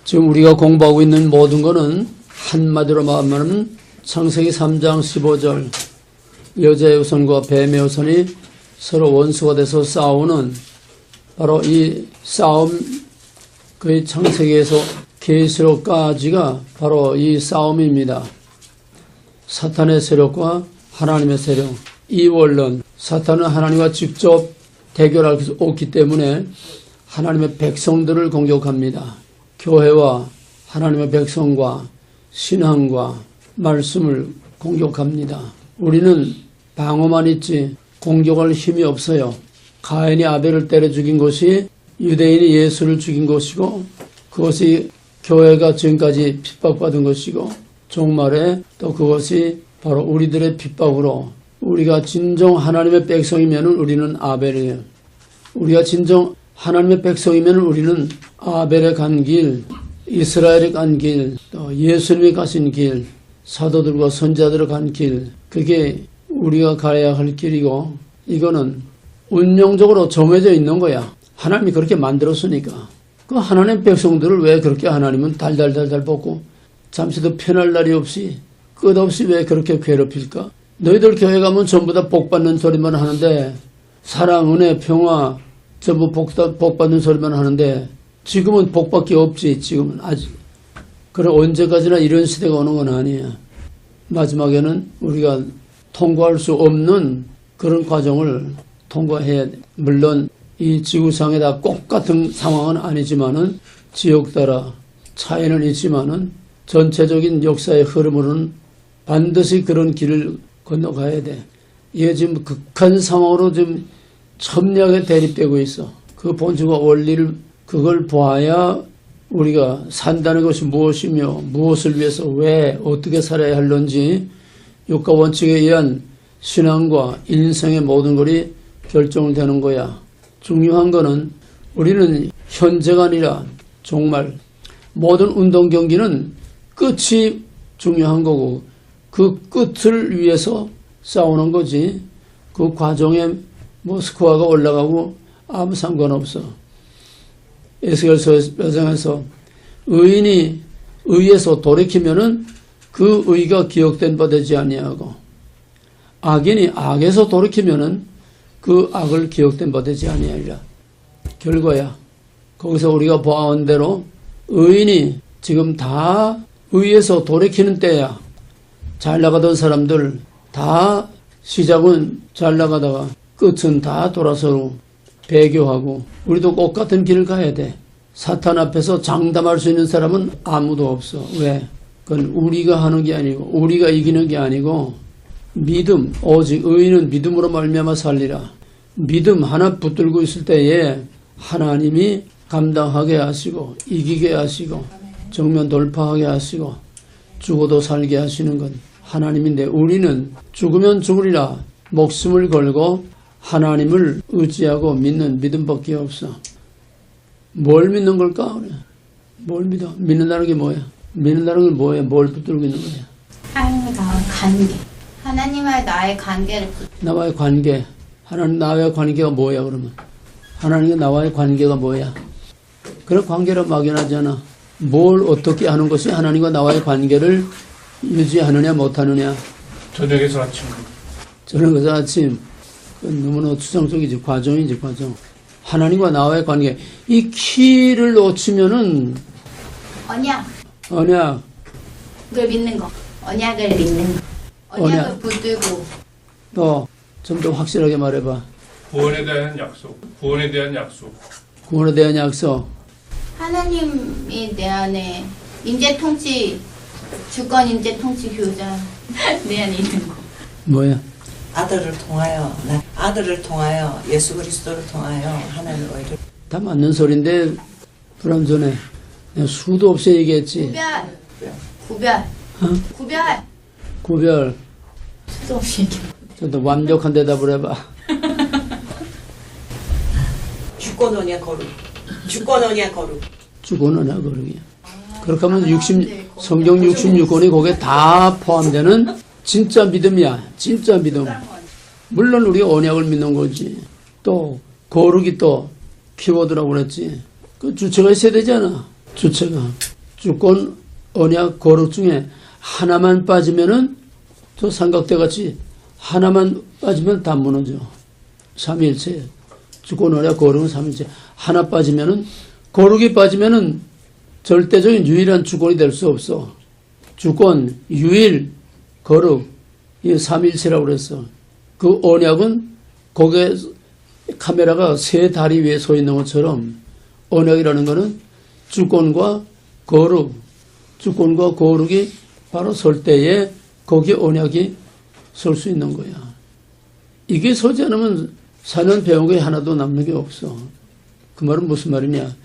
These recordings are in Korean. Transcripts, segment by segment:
지금 우리가 공부하고 있는 모든 것은 한마디로 말하면 창세기 3장 15절 여자의 후손과 뱀의 후손이 서로 원수가 돼서 싸우는 바로 이 싸움, 그 창세기에서 계시록까지가 바로 이 싸움입니다. 사탄의 세력과 하나님의 세력, 이 원론, 사탄은 하나님과 직접 대결할 수 없기 때문에 하나님의 백성들을 공격합니다. 교회와 하나님의 백성과 신앙과 말씀을 공격합니다. 우리는 방어만 있지 공격할 힘이 없어요. 가인이 아벨을 때려 죽인 것이 유대인이 예수를 죽인 것이고 그것이 교회가 지금까지 핍박받은 것이고 종말에 또 그것이 바로 우리들의 핍박으로 우리가 진정 하나님의 백성이면 우리는 아벨이에요. 우리가 진정 하나님의 백성이면 우리는 아벨의 간 길, 이스라엘의 간 길, 또 예수님이 가신 길, 사도들과 선지자들이 간 길, 그게 우리가 가야 할 길이고 이거는 운명적으로 정해져 있는 거야. 하나님이 그렇게 만들었으니까. 그 하나님 백성들을 왜 그렇게 하나님은 달달달달 볶고 잠시도 편할 날이 없이 끝없이 왜 그렇게 괴롭힐까? 너희들 교회 가면 전부 다 복받는 소리만 하는데 사랑, 은혜, 평화 전부 복받는 소리만 하는데 지금은 복밖에 없지. 지금은 아직. 그래 언제까지나 이런 시대가 오는 건 아니야. 마지막에는 우리가 통과할 수 없는 그런 과정을 통과해야 돼. 물론 이 지구상에다 똑같은 상황은 아니지만은 지역 따라 차이는 있지만은 전체적인 역사의 흐름으로는 반드시 그런 길을 건너가야 돼. 이게 지금 극한 상황으로 지금 첨예하게 대립되고 있어. 그 본질과 원리를 그걸 보아야 우리가 산다는 것이 무엇이며 무엇을 위해서 왜 어떻게 살아야 할런지 육가 원칙에 의한 신앙과 인생의 모든 것이 결정을 되는 거야. 중요한 거는 우리는 현재가 아니라 정말 모든 운동 경기는 끝이 중요한 거고 그 끝을 위해서 싸우는 거지. 그 과정에 뭐 스코어가 올라가고 아무 상관없어. 에스겔서에서 의인이 의에서 돌이키면은 그 의가 기억된 바 되지 아니하고 악인이 악에서 돌이키면은 그 악을 기억된 바 되지 아니하리라. 결과야. 거기서 우리가 보아온 대로 의인이 지금 다 의에서 돌이키는 때야. 잘 나가던 사람들 다 시작은 잘 나가다가 끝은 다 돌아서고 배교하고 우리도 똑같은 길을 가야 돼. 사탄 앞에서 장담할 수 있는 사람은 아무도 없어. 왜? 그건 우리가 하는 게 아니고 우리가 이기는 게 아니고 믿음, 오직 의인은 믿음으로 말미암아 살리라. 믿음 하나 붙들고 있을 때에 하나님이 감당하게 하시고 이기게 하시고 정면 돌파하게 하시고 죽어도 살게 하시는 건 하나님인데 우리는 죽으면 죽으리라 목숨을 걸고 하나님을 의지하고 믿는 믿음밖에 없어. 뭘 믿는 걸까? 뭘 믿어? 믿는다는 게 뭐야? 믿는다는 게 뭐야? 뭘 붙들고 있는 거야? 하나님과 관계. 하나님과 나의 관계를 나와의 관계. 하나님 나와의 관계가 뭐야 그러면? 하나님과 나와의 관계가 뭐야? 그런 관계를 막연하잖아. 뭘 어떻게 하는 것이 하나님과 나와의 관계를 유지하느냐 못하느냐. 저녁에서 아침. 저녁에서 아침. 너무나 추상적이지. 과정이지 과정. 하나님과 나와의 관계. 이 키를 놓치면은 언약. 언약. 그걸 믿는 거. 언약을 믿는 거. 언약을 붙들고. 또 좀 더 확실하게 말해봐. 구원에 대한 약속. 구원에 대한 약속. 구원에 대한 약속. 하나님이 내 안에 인재 통치, 주권 인재 통치 교자 내 안에 있는 거. 뭐야? 아들을 통하여 예수 그리스도를 통하여 하나님의 의를 다 맞는 소리인데 불완전해. 내가 수도 없이 얘기했지. 구별. 어? 구별. 구별. 수도 없이 얘기해. 좀 더 완벽한 대답을 해봐. 주권 언약 거룩. 주권언약 거룩이야. 그렇게 하면 성경 66권이 거기에 다 포함되는 진짜 믿음이야. 진짜 믿음. 물론 우리가 언약을 믿는 거지. 또 거룩이 또 키워드라고 그랬지. 그 주체가 있어야 되잖아. 주체가. 주권, 언약, 거룩 중에 하나만 빠지면은 저 삼각대 같이 하나만 빠지면 다 무너져. 삼위일체. 주권, 언약, 거룩은 삼위일체. 하나 빠지면은, 거룩이 빠지면은 절대적인 유일한 주권이 될 수 없어. 주권, 유일, 거룩, 이 삼위일체라고 그랬어. 그 언약은 거기에 카메라가 세 다리 위에 서 있는 것처럼 언약이라는 것은 주권과 거룩, 주권과 거룩이 바로 설 때에 거기에 언약이 설 수 있는 거야. 이게 서지 않으면 사는 배운 게 하나도 남는 게 없어. 그 말은 무슨 말이냐.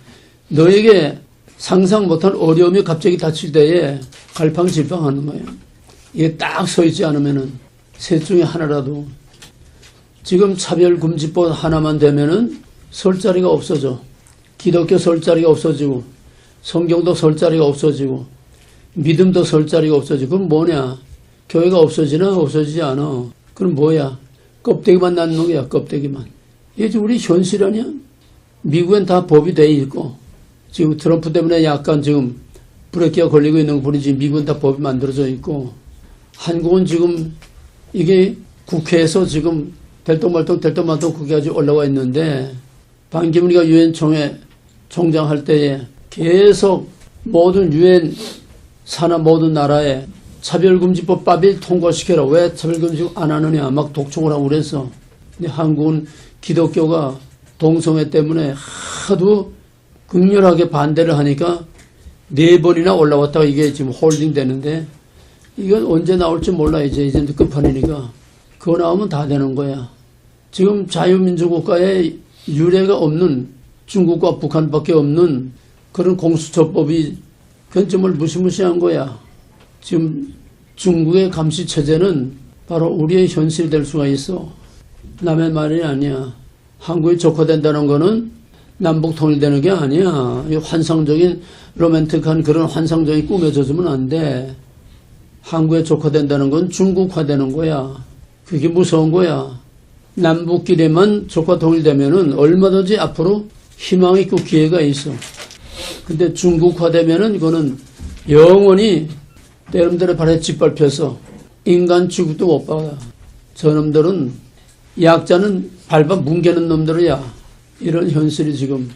너에게 상상 못한 어려움이 갑자기 닥칠 때에 갈팡질팡하는 거예요. 이게 딱 서 있지 않으면은 셋 중에 하나라도 지금 차별금지법 하나만 되면은 설 자리가 없어져. 기독교 설 자리가 없어지고 성경도 설 자리가 없어지고 믿음도 설 자리가 없어지고 그럼 뭐냐? 교회가 없어지나 없어지지 않아. 그럼 뭐야? 껍데기만 남는 거야. 껍데기만. 이게 지금 우리 현실 아니야? 미국엔 다 법이 돼 있고 지금 트럼프 때문에 약간 지금 브레이크가 걸리고 있는 분이지 미국은 다 법이 만들어져 있고 한국은 지금 이게 국회에서 지금 될똥말똥 국회까지 올라와 있는데 반기문이가 유엔 총장 할 때에 계속 모든 유엔 산하 모든 나라에 차별금지법 법을 통과시켜라. 왜 차별금지법 안 하느냐 막 독촉을 하고 그랬어. 근데 한국은 기독교가 동성애 때문에 하도 극렬하게 반대를 하니까 4번이나 올라왔다가 이게 지금 홀딩 되는데 이건 언제 나올지 몰라. 이제 끝판이니까 그거 나오면 다 되는 거야. 지금 자유민주국가에 유례가 없는 중국과 북한밖에 없는 그런 공수처법이 그건 정말 무시무시한 거야. 지금 중국의 감시체제는 바로 우리의 현실이 될 수가 있어. 남의 말이 아니야. 한국이 적화된다는 거는 남북 통일되는 게 아니야. 이 환상적인 로맨틱한 그런 환상적인 꾸며져주면 안 돼. 한국에 적화된다는 건 중국화되는 거야. 그게 무서운 거야. 남북끼리만 적화 통일되면은 얼마든지 앞으로 희망 있고 기회가 있어. 근데 중국화되면은 이거는 영원히 내놈들의 발에 짓밟혀서 인간 취급도 못 받아. 저놈들은 약자는 밟아 뭉개는 놈들이야. 이런 현실이 지금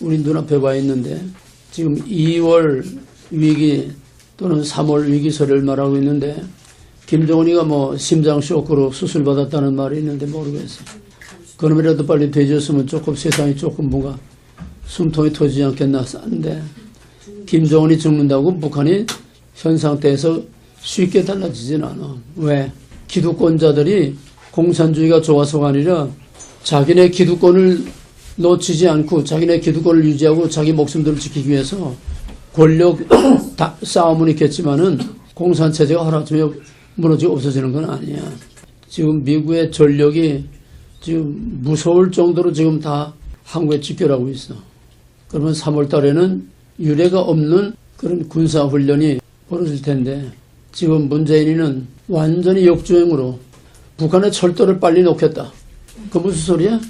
우리 눈앞에 와 있는데 지금 2월 위기 또는 3월 위기설을 말하고 있는데 김정은이가 뭐 심장 쇼크로 수술받았다는 말이 있는데 모르겠어. 그놈이라도 빨리 되졌으면 조금 세상이 조금 뭔가 숨통이 터지지 않겠나 하는데 김정은이 죽는다고 북한이 현 상태에서 쉽게 달라지진 않아. 왜? 기득권자들이 공산주의가 좋아서가 아니라 자기네 기득권을 놓치지 않고 자기네 기득권을 유지하고 자기 목숨들을 지키기 위해서 권력 싸움은 있겠지만은 공산체제가 하루아침에 무너지고 없어지는 건 아니야. 지금 미국의 전력이 지금 무서울 정도로 지금 다 한국에 집결하고 있어. 그러면 3월 달에는 유례가 없는 그런 군사훈련이 벌어질 텐데 지금 문재인이는 완전히 역주행으로 북한의 철도를 빨리 놓겠다. 그 무슨 소리야?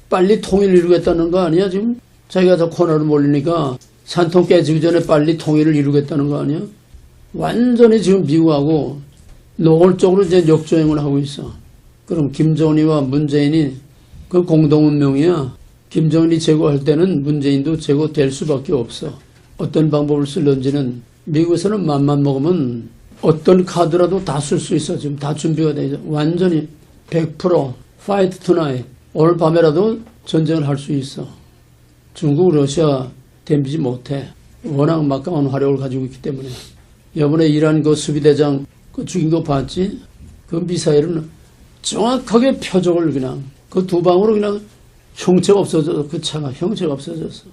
빨리 통일을 이루겠다는 거 아니야 지금? 자기가 더 코너로 몰리니까 산통 깨지기 전에 빨리 통일을 이루겠다는 거 아니야? 완전히 지금 미국하고 노골적으로 이제 역주행을 하고 있어. 그럼 김정은이와 문재인이 그 공동운명이야. 김정은이 제거할 때는 문재인도 제거될 수밖에 없어. 어떤 방법을 쓸런지는 미국에서는 맘만 먹으면 어떤 카드라도 다 쓸 수 있어. 지금 다 준비가 돼 있어. 완전히 100% fight tonight. 오늘 밤에라도 전쟁을 할 수 있어. 중국, 러시아 댐비지 못해. 워낙 막강한 화력을 가지고 있기 때문에. 이번에 이란 그 수비대장 그 죽인 거 봤지? 그 미사일은 정확하게 표적을 그냥 그 두 방으로 그냥 형체가 없어졌어. 그 차가 형체가 없어졌어.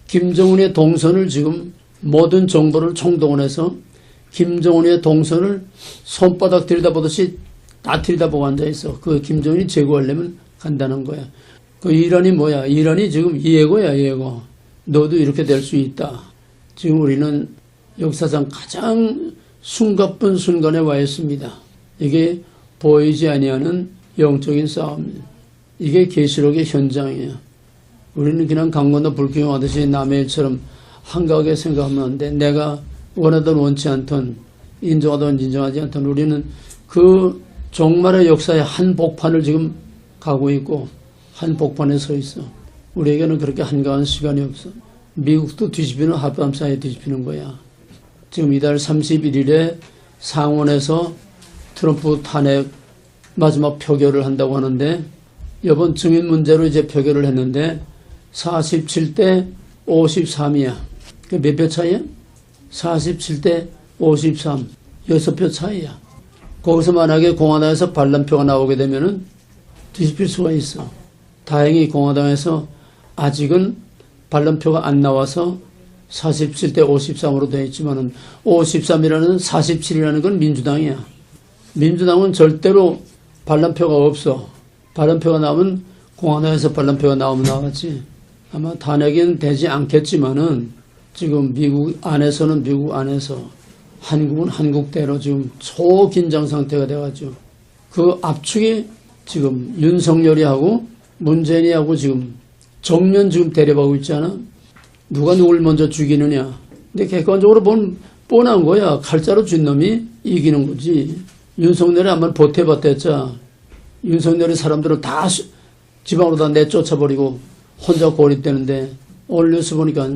김정은의 동선을 지금 모든 정보를 총동원해서 김정은의 동선을 손바닥 들여다보듯이 다 들여다보고 앉아있어. 그 김정은이 제거하려면 간다는 거야. 그 이란이 뭐야? 이란이 지금 예고야, 예고. 너도 이렇게 될 수 있다. 지금 우리는 역사상 가장 숨가쁜 순간에 와 있습니다. 이게 보이지 아니하는 영적인 싸움입니다. 이게 계시록의 현장이에요. 우리는 그냥 강 건너 불경하듯이 남의 일처럼 한가하게 생각하면 안 돼. 내가 원하든 원치 않든 인정하든 인정하지 않든 우리는 그 종말의 역사의 한복판을 지금 가고 있고 한복판에 서 있어. 우리에게는 그렇게 한가한 시간이 없어. 미국도 뒤집히는 하룻밤 사이에 뒤집히는 거야. 지금 이달 31일에 상원에서 트럼프 탄핵 마지막 표결을 한다고 하는데 이번 증인 문제로 이제 표결을 했는데 47대 53이야. 그 몇 표 차이야? 47대 53. 6표 차이야. 거기서 만약에 공화당에서 반란표가 나오게 되면은 뒤집힐 수가 있어. 다행히 공화당에서 아직은 반란표가 안 나와서 47대 53으로 되어 있지만은 53이라는 47이라는 건 민주당이야. 민주당은 절대로 반란표가 없어. 반란표가 나오면 공화당에서 반란표가 나오면 나왔지. 아마 탄핵은 되지 않겠지만은 지금 미국 안에서는 미국 안에서 한국은 한국대로 지금 초긴장 상태가 돼가지고 그 압축이 지금 윤석열이 하고 문재인이 하고 지금 정면 지금 대립하고 있잖아. 누가 누굴 먼저 죽이느냐. 근데 객관적으로 보면 뻔한 거야. 칼자루 쥔 놈이 이기는 거지. 윤석열이 한번 보태봤댔자 윤석열이 사람들을 다 지방으로 다 내쫓아버리고 혼자 고립되는데 오늘 뉴스 보니까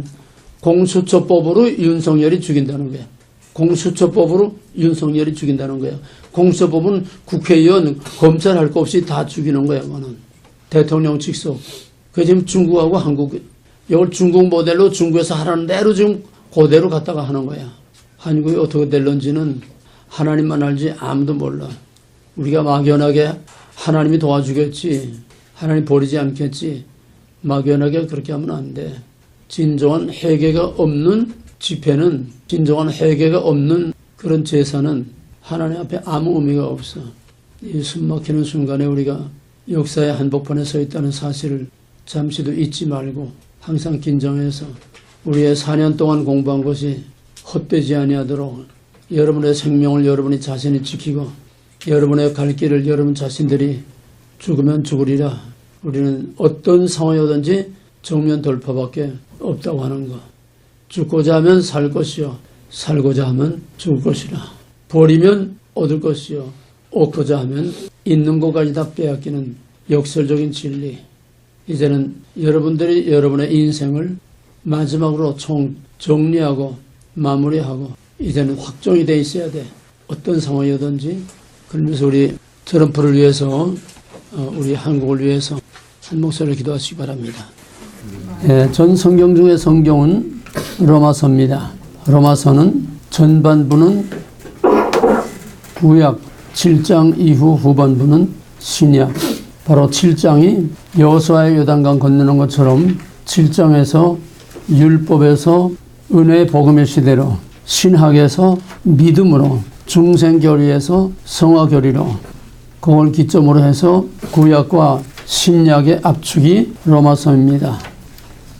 공수처법으로 윤석열이 죽인다는 거야. 공수처법으로 윤석열이 죽인다는 거야. 공수처법은 국회의원, 검찰 할 거 없이 다 죽이는 거야. 그거는 대통령 직속. 그게 지금 중국하고 한국, 이걸 중국 모델로 중국에서 하라는 대로 지금 그대로 갖다가 하는 거야. 한국이 어떻게 될런지는 하나님만 알지 아무도 몰라. 우리가 막연하게 하나님이 도와주겠지, 하나님 버리지 않겠지, 막연하게 그렇게 하면 안 돼. 진정한 회개가 없는 집회는, 진정한 회개가 없는 그런 제사는 하나님 앞에 아무 의미가 없어. 이 숨막히는 순간에 우리가 역사의 한복판에 서 있다는 사실을 잠시도 잊지 말고 항상 긴장해서 우리의 4년 동안 공부한 것이 헛되지 아니하도록 여러분의 생명을 여러분이 자신이 지키고 여러분의 갈 길을 여러분 자신들이 죽으면 죽으리라. 우리는 어떤 상황이든지 정면 돌파밖에 없다고 하는 것. 죽고자 하면 살 것이요, 살고자 하면 죽을 것이라. 버리면 얻을 것이요, 얻고자 하면 있는 것까지 다 빼앗기는 역설적인 진리. 이제는 여러분들이 여러분의 인생을 마지막으로 정리하고 마무리하고 이제는 확정이 돼 있어야 돼. 어떤 상황이든지. 그러면서 우리 트럼프를 위해서 우리 한국을 위해서 한 목소리를 기도하시기 바랍니다. 네, 전 성경 중에 성경은 로마서입니다. 로마서는 전반부는 구약 7장 이후 후반부는 신약. 바로 7장이 여호수아의 요단강 건너는 것처럼 7장에서 율법에서 은혜의 복음의 시대로, 신학에서 믿음으로, 중생교리에서 성화교리로, 그걸 기점으로 해서 구약과 신약의 압축이 로마서입니다.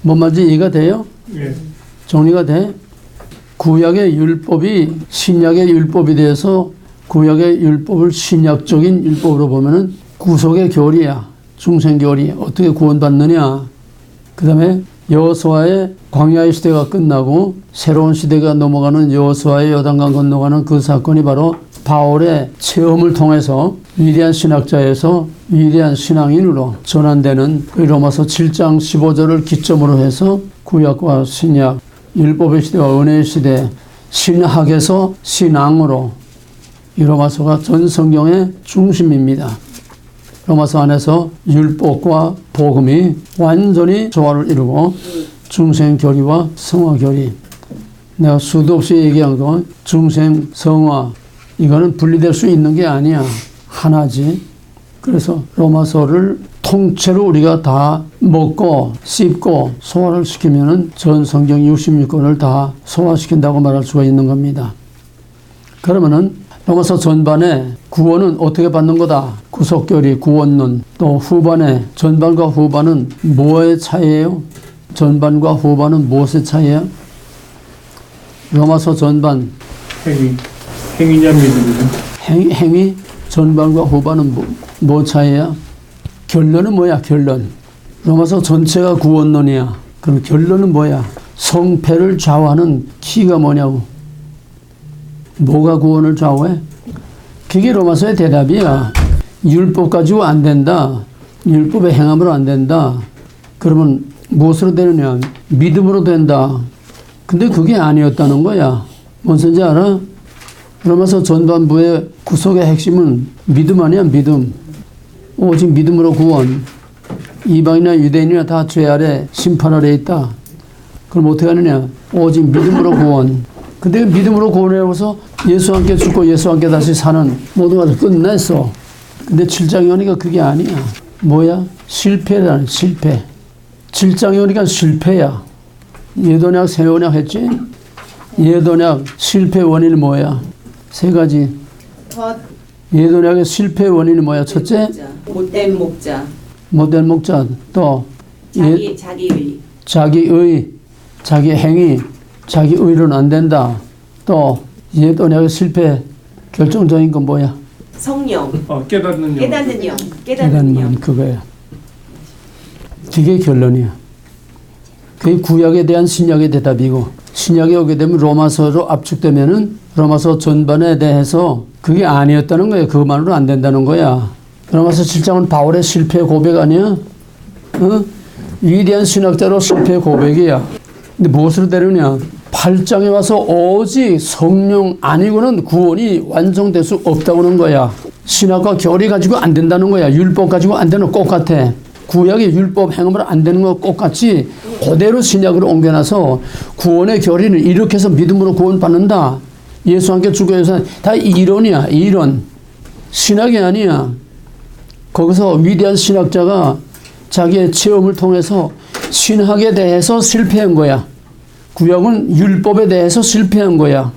뭔 말인지 이해가 돼요? 예. 정리가 돼? 구약의 율법이 신약의 율법에 대해서 구약의 율법을 신약적인 율법으로 보면은 구속의 교리야. 중생교리. 어떻게 구원받느냐. 그 다음에 여호수아의 광야의 시대가 끝나고 새로운 시대가 넘어가는 여호수아의 요단강 건너가는 그 사건이 바로 바울의 체험을 통해서 위대한 신학자에서 위대한 신앙인으로 전환되는 그 로마서 7장 15절을 기점으로 해서 구약과 신약, 율법의 시대와 은혜의 시대, 신학에서 신앙으로 이 로마서가 전 성경의 중심입니다. 로마서 안에서 율법과 복음이 완전히 조화를 이루고 중생교리와 성화교리, 내가 수도 없이 얘기한 거 중생, 성화 이거는 분리될 수 있는 게 아니야. 하나지. 그래서 로마서를 통째로 우리가 다 먹고 씹고 소화를 시키면은 전 성경 66권을 다 소화시킨다고 말할 수가 있는 겁니다. 그러면은 로마서 전반에 구원은 어떻게 받는 거다? 구속교리, 구원론. 또 후반에 전반과 후반은 뭐의 차이예요? 전반과 후반은 무엇의 차이예요? 로마서 전반 행위냐 믿음이냐? 행위? 전반과 후반은 뭐 차이야? 결론은 뭐야? 결론. 로마서 전체가 구원론이야. 그럼 결론은 뭐야? 성패를 좌우하는 키가 뭐냐고. 뭐가 구원을 좌우해? 그게 로마서의 대답이야. 율법 가지고 안 된다. 율법의 행함으로 안 된다. 그러면 무엇으로 되느냐? 믿음으로 된다. 근데 그게 아니었다는 거야. 뭔 소리인지 알아? 로마서 전반부의 구속의 핵심은 믿음 아니야, 믿음. 오직 믿음으로 구원. 이방이나 유대인이나 다 죄 아래 심판 아래 있다. 그럼 어떻게 하느냐? 오직 믿음으로 구원. 근데 믿음으로 구원해서 예수와 함께 죽고 예수와 함께 다시 사는 모든 것을 끝냈어. 근데 7장에 오니까 그게 아니야. 뭐야? 실패라는 실패. 7장에 오니까 실패야. 예도약, 세원약 했지? 예도약 실패 원인이 뭐야? 세 가지. 예도약의 실패 원인이 뭐야? 첫째? 못된 목자. 못된 목자. 또 자기의. 자기의, 자기 행위, 자기 의로는 안 된다. 또 예도약의 실패 결정적인 건 뭐야? 성령. 깨닫는 영. 깨닫는 영. 깨닫는 건 그거야. 그게 결론이야. 그게 구약에 대한 신약의 대답이고, 신약에 오게 되면 로마서로 압축되면은 로마서 전반에 대해서 그게 아니었다는 거야. 그것만으로 안 된다는 거야. 로마서 7장은 바울의 실패 고백 아니야? 어? 위대한 신학자로 실패 고백이야. 근데 무엇으로 되느냐? 8장에 와서 오직 성령 아니고는 구원이 완성될 수 없다고 하는 거야. 신학과 교리 가지고 안 된다는 거야. 율법 가지고 안 되는 거 똑같아. 구약의 율법 행함으로 안 되는 거 똑같이 그대로 신약으로 옮겨놔서 구원의 교리는 이렇게 해서 믿음으로 구원받는다. 예수 함께 죽어 예수 다 이론이야. 이론. 신학이 아니야. 거기서 위대한 신학자가 자기의 체험을 통해서 신학에 대해서 실패한 거야. 구약은 율법에 대해서 실패한 거야.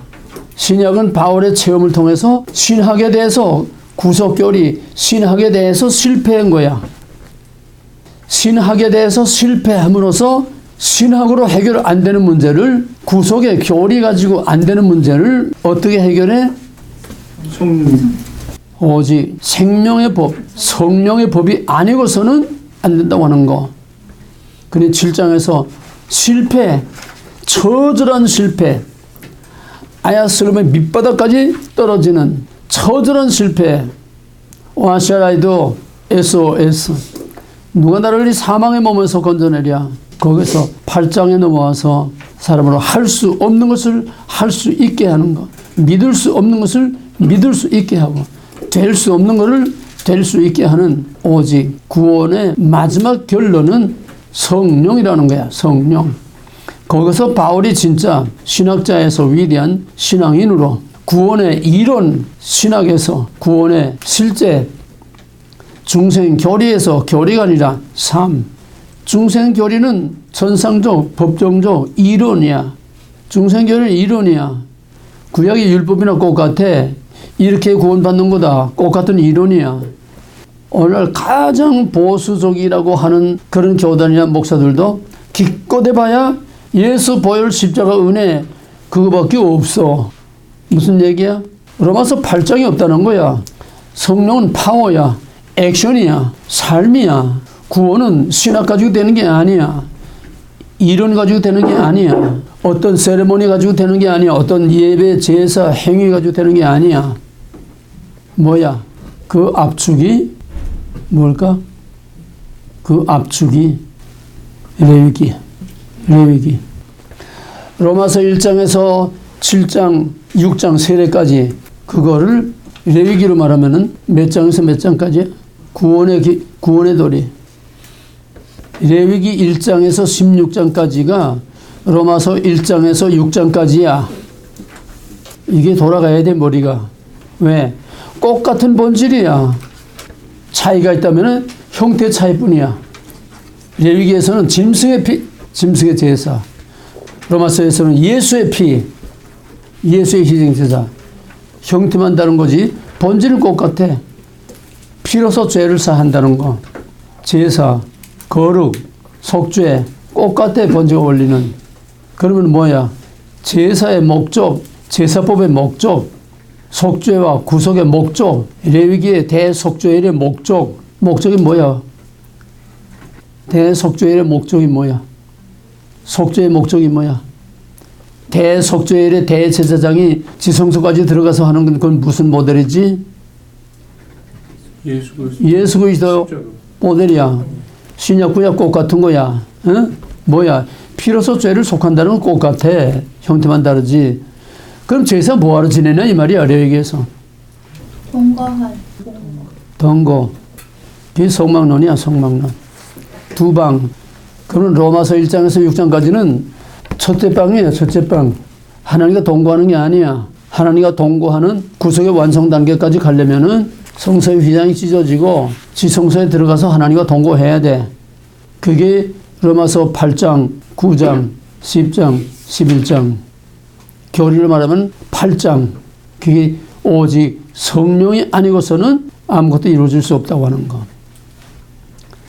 신약은 바울의 체험을 통해서 신학에 대해서 구속교리, 신학에 대해서 실패한 거야. 신학에 대해서 실패함으로써 신학으로 해결 안 되는 문제를 구속의 교리 가지고 안 되는 문제를 어떻게 해결해? 오직 생명의 법, 성령의 법이 아니고서는 안 된다고 하는 거. 그래 7장에서 실패, 처절한 실패, 아야슬롬의 밑바닥까지 떨어지는 처절한 실패. 와샤라이도 SOS. 누가 나를 이 사망의 몸에서 건져내랴. 거기서 8장에 넘어와서 사람으로 할 수 없는 것을 할 수 있게 하는 것, 믿을 수 없는 것을 믿을 수 있게 하고, 될 수 없는 것을 될 수 있게 하는 오직 구원의 마지막 결론은 성령이라는 거야. 성령. 거기서 바울이 진짜 신학자에서 위대한 신앙인으로 구원의 이론 신학에서 구원의 실제 중생교리에서 교리가 아니라 삶. 중생교리는 전상적, 법정적 이론이야. 중생교리는 이론이야. 구약의 율법이나 똑같아. 이렇게 구원받는 거다. 똑같은 이론이야. 오늘 가장 보수적이라고 하는 그런 교단이나 목사들도 기껏 해봐야 예수 보혈 십자가 은혜 그거밖에 없어. 무슨 얘기야? 로마서 8장이 없다는 거야. 성령은 파워야. 액션이야. 삶이야. 구원은 신학 가지고 되는 게 아니야. 이론 가지고 되는 게 아니야. 어떤 세레모니 가지고 되는 게 아니야. 어떤 예배, 제사, 행위 가지고 되는 게 아니야. 뭐야? 그 압축이 뭘까? 그 압축이 레위기. 레위기. 로마서 1장에서 7장, 6장 세례까지 그거를 레위기로 말하면은 몇 장에서 몇 장까지? 구원의 도리. 레위기 1장에서 16장까지가 로마서 1장에서 6장까지야. 이게 돌아가야 돼, 머리가. 왜? 똑같은 본질이야. 차이가 있다면 형태 차이뿐이야. 레위기에서는 짐승의 피, 짐승의 제사. 로마서에서는 예수의 피, 예수의 희생제사. 형태만 다른 거지 본질은 똑같아. 피로서 죄를 사한다는 거. 제사, 거룩, 속죄 똑같아. 본질 원리는. 그러면 뭐야? 제사의 목적, 제사법의 목적, 속죄와 구속의 목적, 레위기의 대속죄일의 목적이 뭐야? 대속죄일의 목적이 뭐야? 속죄의 목적이 뭐야? 대속죄일에 대제사장이 지성소까지 들어가서 하는 건 그건 무슨 모델이지? 예수 그리스도 모델이야. 신약 구약 꼭 같은 거야. 어? 뭐야? 피로서 죄를 속한다는 건 꼭 같아. 형태만 다르지. 그럼 제사 뭐하러 지내냐 이 말이야. 레위기에서. 동거할. 동거. 그게 성막론이야. 성막론. 두 방. 그러면 로마서 1장에서 6장까지는 첫째 방이에요. 첫째 방. 하나님과 동거하는 게 아니야. 하나님과 동거하는 구속의 완성 단계까지 가려면은 성소의 휘장이 찢어지고 지성소에 들어가서 하나님과 동거해야 돼. 그게 로마서 8장, 9장, 10장, 11장. 교리를 말하면 8장. 그게 오직 성령이 아니고서는 아무것도 이루어질 수 없다고 하는 거.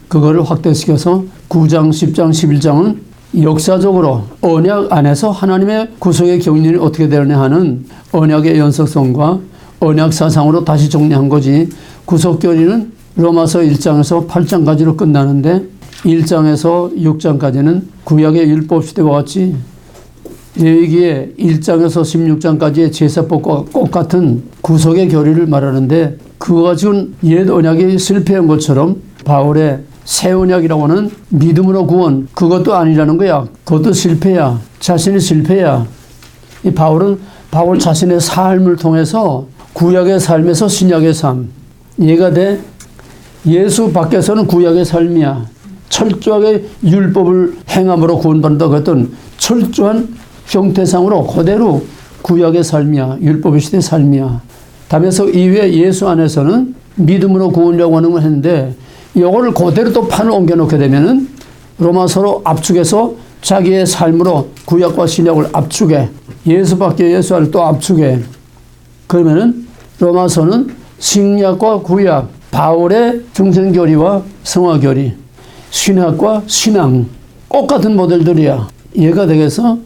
그거를 확대시켜서 9장, 10장, 11장은 역사적으로 언약 안에서 하나님의 구속의 경륜이 어떻게 되느냐 하는 언약의 연속성과 언약 사상으로 다시 정리한 거지. 구속교리는 로마서 1장에서 8장까지로 끝나는데 1장에서 6장까지는 구약의 율법시대와 같이 레위기의 1장에서 16장까지의 제사법과 똑같은 구속의 교리를 말하는데 그거 가지고는 옛 언약이 실패한 것처럼 바울의 새 언약이라고 하는 믿음으로 구원 그것도 아니라는 거야. 그것도 실패야. 자신이 실패야. 이 바울은 바울 자신의 삶을 통해서 구약의 삶에서 신약의 삶 이해가 돼? 예수 밖에서는 구약의 삶이야. 철저하게 율법을 행함으로 구원받는다고 했던 철저한 형태상으로 그대로 구약의 삶이야. 율법의 시대의 삶이야. 담에서 이외에 예수 안에서는 믿음으로 구원이라고 하는 걸 했는데 이거를 그대로 또 판을 옮겨놓게 되면은 로마서로 압축해서 자기의 삶으로 구약과 신약을 압축해. 예수밖에 예수 안을 또 압축해. 그러면은 로마서는 신약과 구약, 바울의 중생교리와 성화교리, 신학과 신앙, 똑같은 모델들이야. 이해가 되겠어?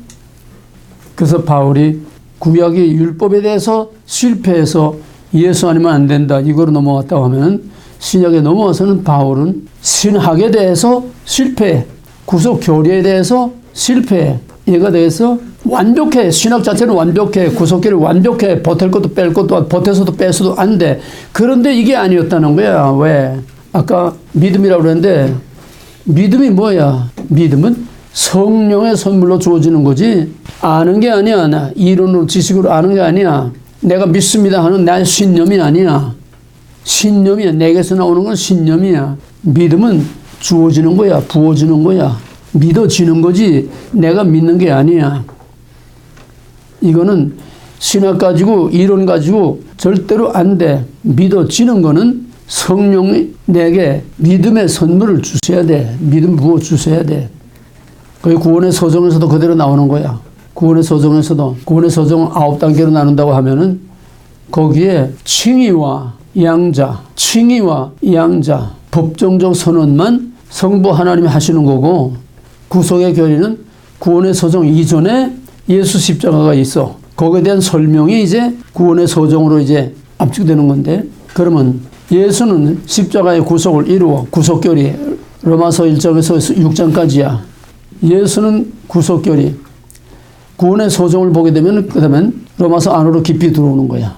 그래서 바울이 구약이 율법에 대해서 실패해서 예수 아니면 안 된다. 이거로 넘어갔다고 하면은 신약에 넘어와서는 바울은 신학에 대해서 실패해. 구속교리에 대해서 실패해. 이해가 되겠어? 완벽해. 신학 자체는 완벽해. 구속교리 완벽해. 보탤 것도 뺄 것도 보태서도 빼서도 안 돼. 그런데 이게 아니었다는 거야. 왜? 아까 믿음이라고 그랬는데 믿음이 뭐야? 믿음은 성령의 선물로 주어지는 거지. 아는 게 아니야. 나 이론으로 지식으로 아는 게 아니야. 내가 믿습니다 하는 나의 신념이 아니야. 신념이야. 내게서 나오는 건 신념이야. 믿음은 주어지는 거야. 부어지는 거야. 믿어지는 거지 내가 믿는 게 아니야. 이거는 신학 가지고 이론 가지고 절대로 안 돼. 믿어지는 거는 성령이 내게 믿음의 선물을 주셔야 돼. 믿음 부어 주셔야 돼. 그게 구원의 서정에서도 그대로 나오는 거야. 구원의 서정에서도 구원의 서정을 9단계로 나눈다고 하면은 거기에 칭의와 양자, 칭의와 양자, 법정적 선언만 성부 하나님이 하시는 거고 구속의 교리는 구원의 서정 이전에 예수 십자가가 있어. 거기에 대한 설명이 이제 구원의 서정으로 이제 압축되는 건데 그러면 예수는 십자가의 구속을 이루어 구속교리 로마서 1장에서 6장까지야. 예수는 구속교리 구원의 서정을 보게 되면 그다음엔 로마서 안으로 깊이 들어오는 거야.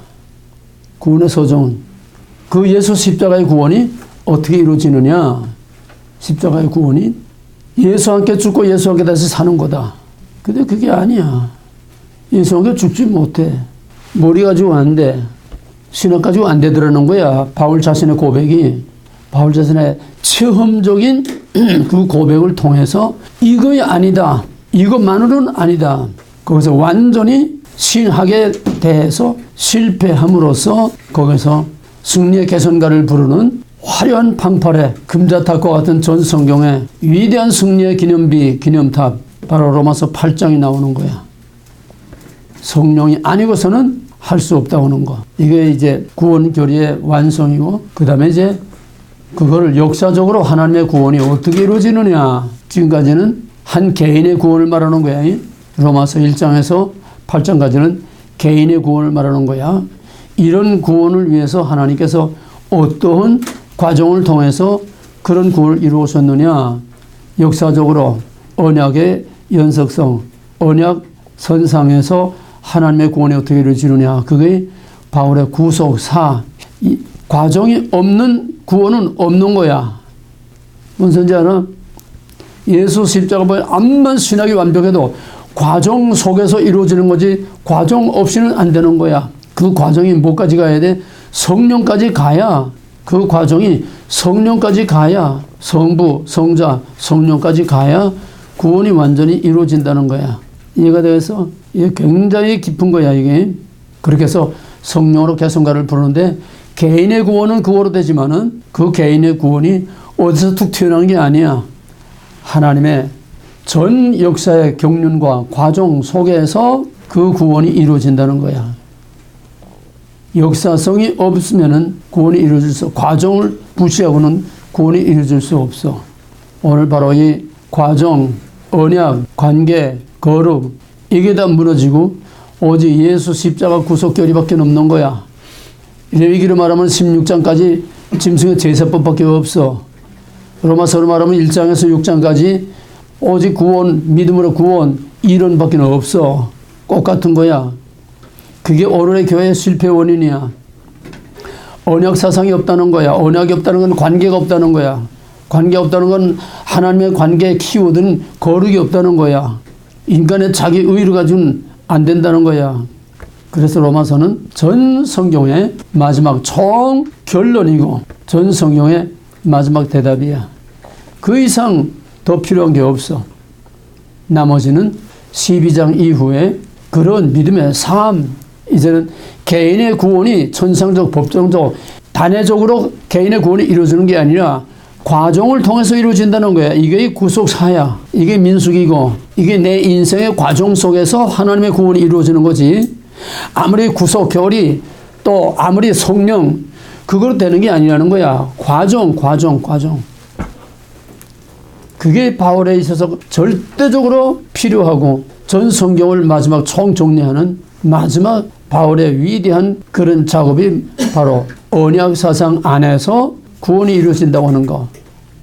구원의 서정은 그 예수 십자가의 구원이 어떻게 이루어지느냐. 십자가의 구원이 예수와 함께 죽고 예수와 함께 다시 사는 거다. 근데 그게 아니야. 예수와 함께 죽지 못해. 머리 가지고 안 돼. 신학 가지고 안 되더라는 거야. 바울 자신의 고백이. 바울 자신의 체험적인 그 고백을 통해서 이거 아니다. 이것만으로는 아니다. 거기서 완전히 신학에 대해서 실패함으로써 거기서 승리의 개선가를 부르는 화려한 방팔의 금자탑과 같은 전 성경의 위대한 승리의 기념비, 기념탑, 바로 로마서 8장이 나오는 거야. 성령이 아니고서는 할 수 없다고 하는 거. 이게 이제 구원교리의 완성이고, 그 다음에 이제 그거를 역사적으로 하나님의 구원이 어떻게 이루어지느냐. 지금까지는 한 개인의 구원을 말하는 거야. 로마서 1장에서 8장까지는 개인의 구원을 말하는 거야. 이런 구원을 위해서 하나님께서 어떠한 과정을 통해서 그런 구원을 이루었느냐. 역사적으로 언약의 연속성, 언약 선상에서 하나님의 구원이 어떻게 이루어지느냐. 그게 바울의 구속사. 이 과정이 없는 구원은 없는 거야. 무슨 소리인지 알아? 예수 십자가 보면 암만 신학이 완벽해도 과정 속에서 이루어지는 거지 과정 없이는 안 되는 거야. 그 과정이 뭐까지 가야 돼? 성령까지 가야, 그 과정이 성령까지 가야, 성부, 성자, 성령까지 가야 구원이 완전히 이루어진다는 거야. 이해가 되겠어? 이게 굉장히 깊은 거야, 이게. 그렇게 해서 성령으로 개성가를 부르는데 개인의 구원은 그거로 되지만은 그 개인의 구원이 어디서 툭 튀어나온 게 아니야. 하나님의 전 역사의 경륜과 과정 속에서 그 구원이 이루어진다는 거야. 역사성이 없으면은 구원이 이루어질 수, 과정을 무시하고는 구원이 이루어질 수 없어. 오늘 바로 이 과정, 언약, 관계, 거룩, 이게 다 무너지고 오직 예수 십자가 구속결의밖에 없는 거야. 레위기로 말하면 16장까지 짐승의 제사법밖에 없어. 로마서로 말하면 1장에서 6장까지 오직 구원, 믿음으로 구원, 이론밖에 없어. 똑같은 거야. 그게 오늘의 교회의 실패 원인이야. 언약 사상이 없다는 거야. 언약이 없다는 건 관계가 없다는 거야. 관계 없다는 건 하나님의 관계에 키우든 거룩이 없다는 거야. 인간의 자기 의를 가지고는 안 된다는 거야. 그래서 로마서는 전 성경의 마지막 총 결론이고 전 성경의 마지막 대답이야. 그 이상 더 필요한 게 없어. 나머지는 12장 이후에 그런 믿음의 삶, 이제는 개인의 구원이 천상적, 법정적, 단회적으로 개인의 구원이 이루어지는 게 아니라 과정을 통해서 이루어진다는 거야. 이게 구속사야. 이게 민수기고 이게 내 인생의 과정 속에서 하나님의 구원이 이루어지는 거지. 아무리 구속결이 또 아무리 성령 그거로 되는 게 아니라는 거야. 과정. 그게 바울에 있어서 절대적으로 필요하고 전 성경을 마지막 총정리하는 마지막 바울의 위대한 그런 작업이 바로 언약 사상 안에서 구원이 이루어진다고 하는 거.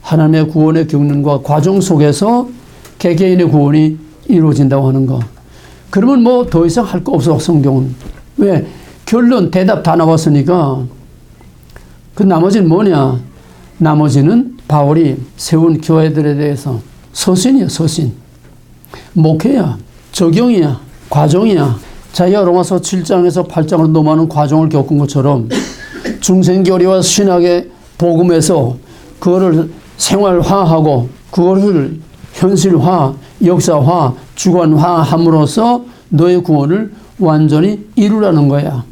하나님의 구원의 경륜과 과정 속에서 개개인의 구원이 이루어진다고 하는 거. 그러면 뭐 더 이상 할 거 없어, 성경은. 왜? 결론, 대답 다 나왔으니까. 그 나머지는 뭐냐? 나머지는 바울이 세운 교회들에 대해서 서신이야, 서신. 목회야, 적용이야, 과정이야. 자기가 로마서 7장에서 8장으로 넘어가는 과정을 겪은 것처럼 중생교리와 신학의 복음에서 그거를 생활화하고 그거를 현실화, 역사화, 주관화함으로써 너의 구원을 완전히 이루라는 거야.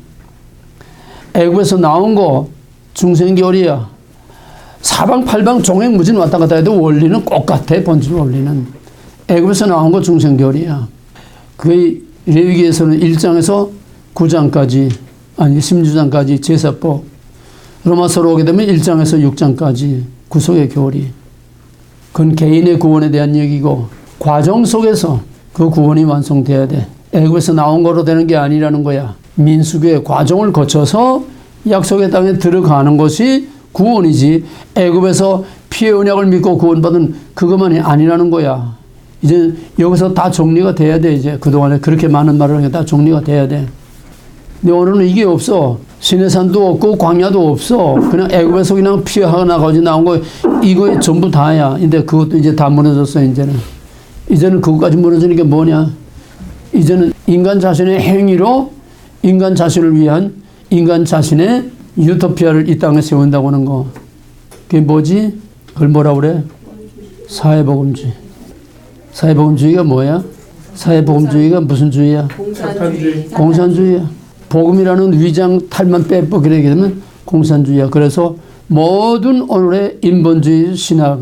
애굽에서 나온 거 중생교리야. 사방팔방 종횡무진 왔다 갔다 해도 원리는 똑같아. 본질 원리는. 애굽에서 나온 거 중생교리야. 그 레위기에서는 1장에서 9장까지 아니 16장까지 제사법. 로마서로 오게 되면 1장에서 6장까지 구속의 교리. 그건 개인의 구원에 대한 얘기고 과정 속에서 그 구원이 완성돼야 돼. 애굽에서 나온 거로 되는 게 아니라는 거야. 민수기의 과정을 거쳐서 약속의 땅에 들어가는 것이 구원이지 애굽에서 피의 언약을 믿고 구원받은 그것만이 아니라는 거야. 이제 여기서 다 정리가 돼야 돼. 이제 그동안에 그렇게 많은 말을 하니까 다 정리가 돼야 돼. 근데 오늘은 이게 없어. 시내산도 없고 광야도 없어. 그냥 애굽에서 그냥 피하고 나가지 나온 거 이거 전부 다야. 근데 그것도 이제 다 무너졌어. 이제는 그것까지 무너지는 게 뭐냐? 이제는 인간 자신의 행위로 인간 자신을 위한 인간 자신의 유토피아를 이 땅에 세운다고 하는 거. 그게 뭐지? 그걸 뭐라 그래? 사회복음주의. 사회복음주의가 뭐야? 사회복음주의가 무슨 주의야? 공산주의야. 복음이라는 위장 탈만 빼버리게 되면 공산주의야. 그래서 모든 오늘의 인본주의 신학,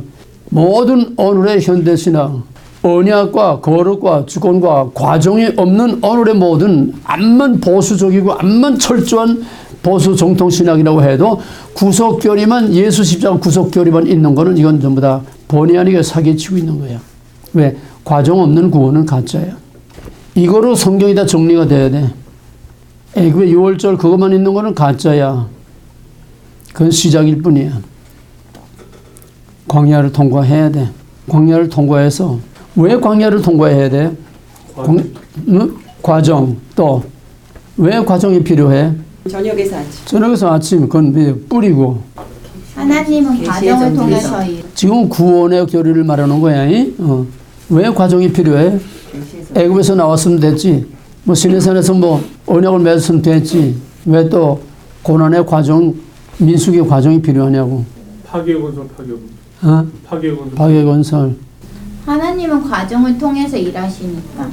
모든 오늘의 현대신학, 언약과 거룩과 주권과 과정이 없는 오늘의 모든 암만 보수적이고 암만 철저한 보수 정통신학이라고 해도 구속교리만 예수 십자가 구속교리만 있는 거는 이건 전부 다 본의 아니게 사기치고 있는 거야. 왜? 과정 없는 구원은 가짜야. 이거로 성경이 다 정리가 돼야 돼. 애굽의 6월절 그것만 있는 거는 가짜야. 그건 시작일 뿐이야. 광야를 통과해야 돼. 광야를 통과해서 왜 광야를 통과해야 돼? 과정 또 왜 과정이 필요해? 저녁에서 아침. 저녁에서 아침 그건 뿌리고 하나님은 과정을 통해서 지금 구원의 교리를 말하는 거야. 왜 과정이 필요해? 애굽에서 나왔으면 됐지. 뭐 시내산에서 뭐 언약을 맺었으면 됐지. 왜 또 고난의 과정, 민수기의 과정이 필요하냐고. 파괴건설. 하나님은 과정을 통해서 일하시니까.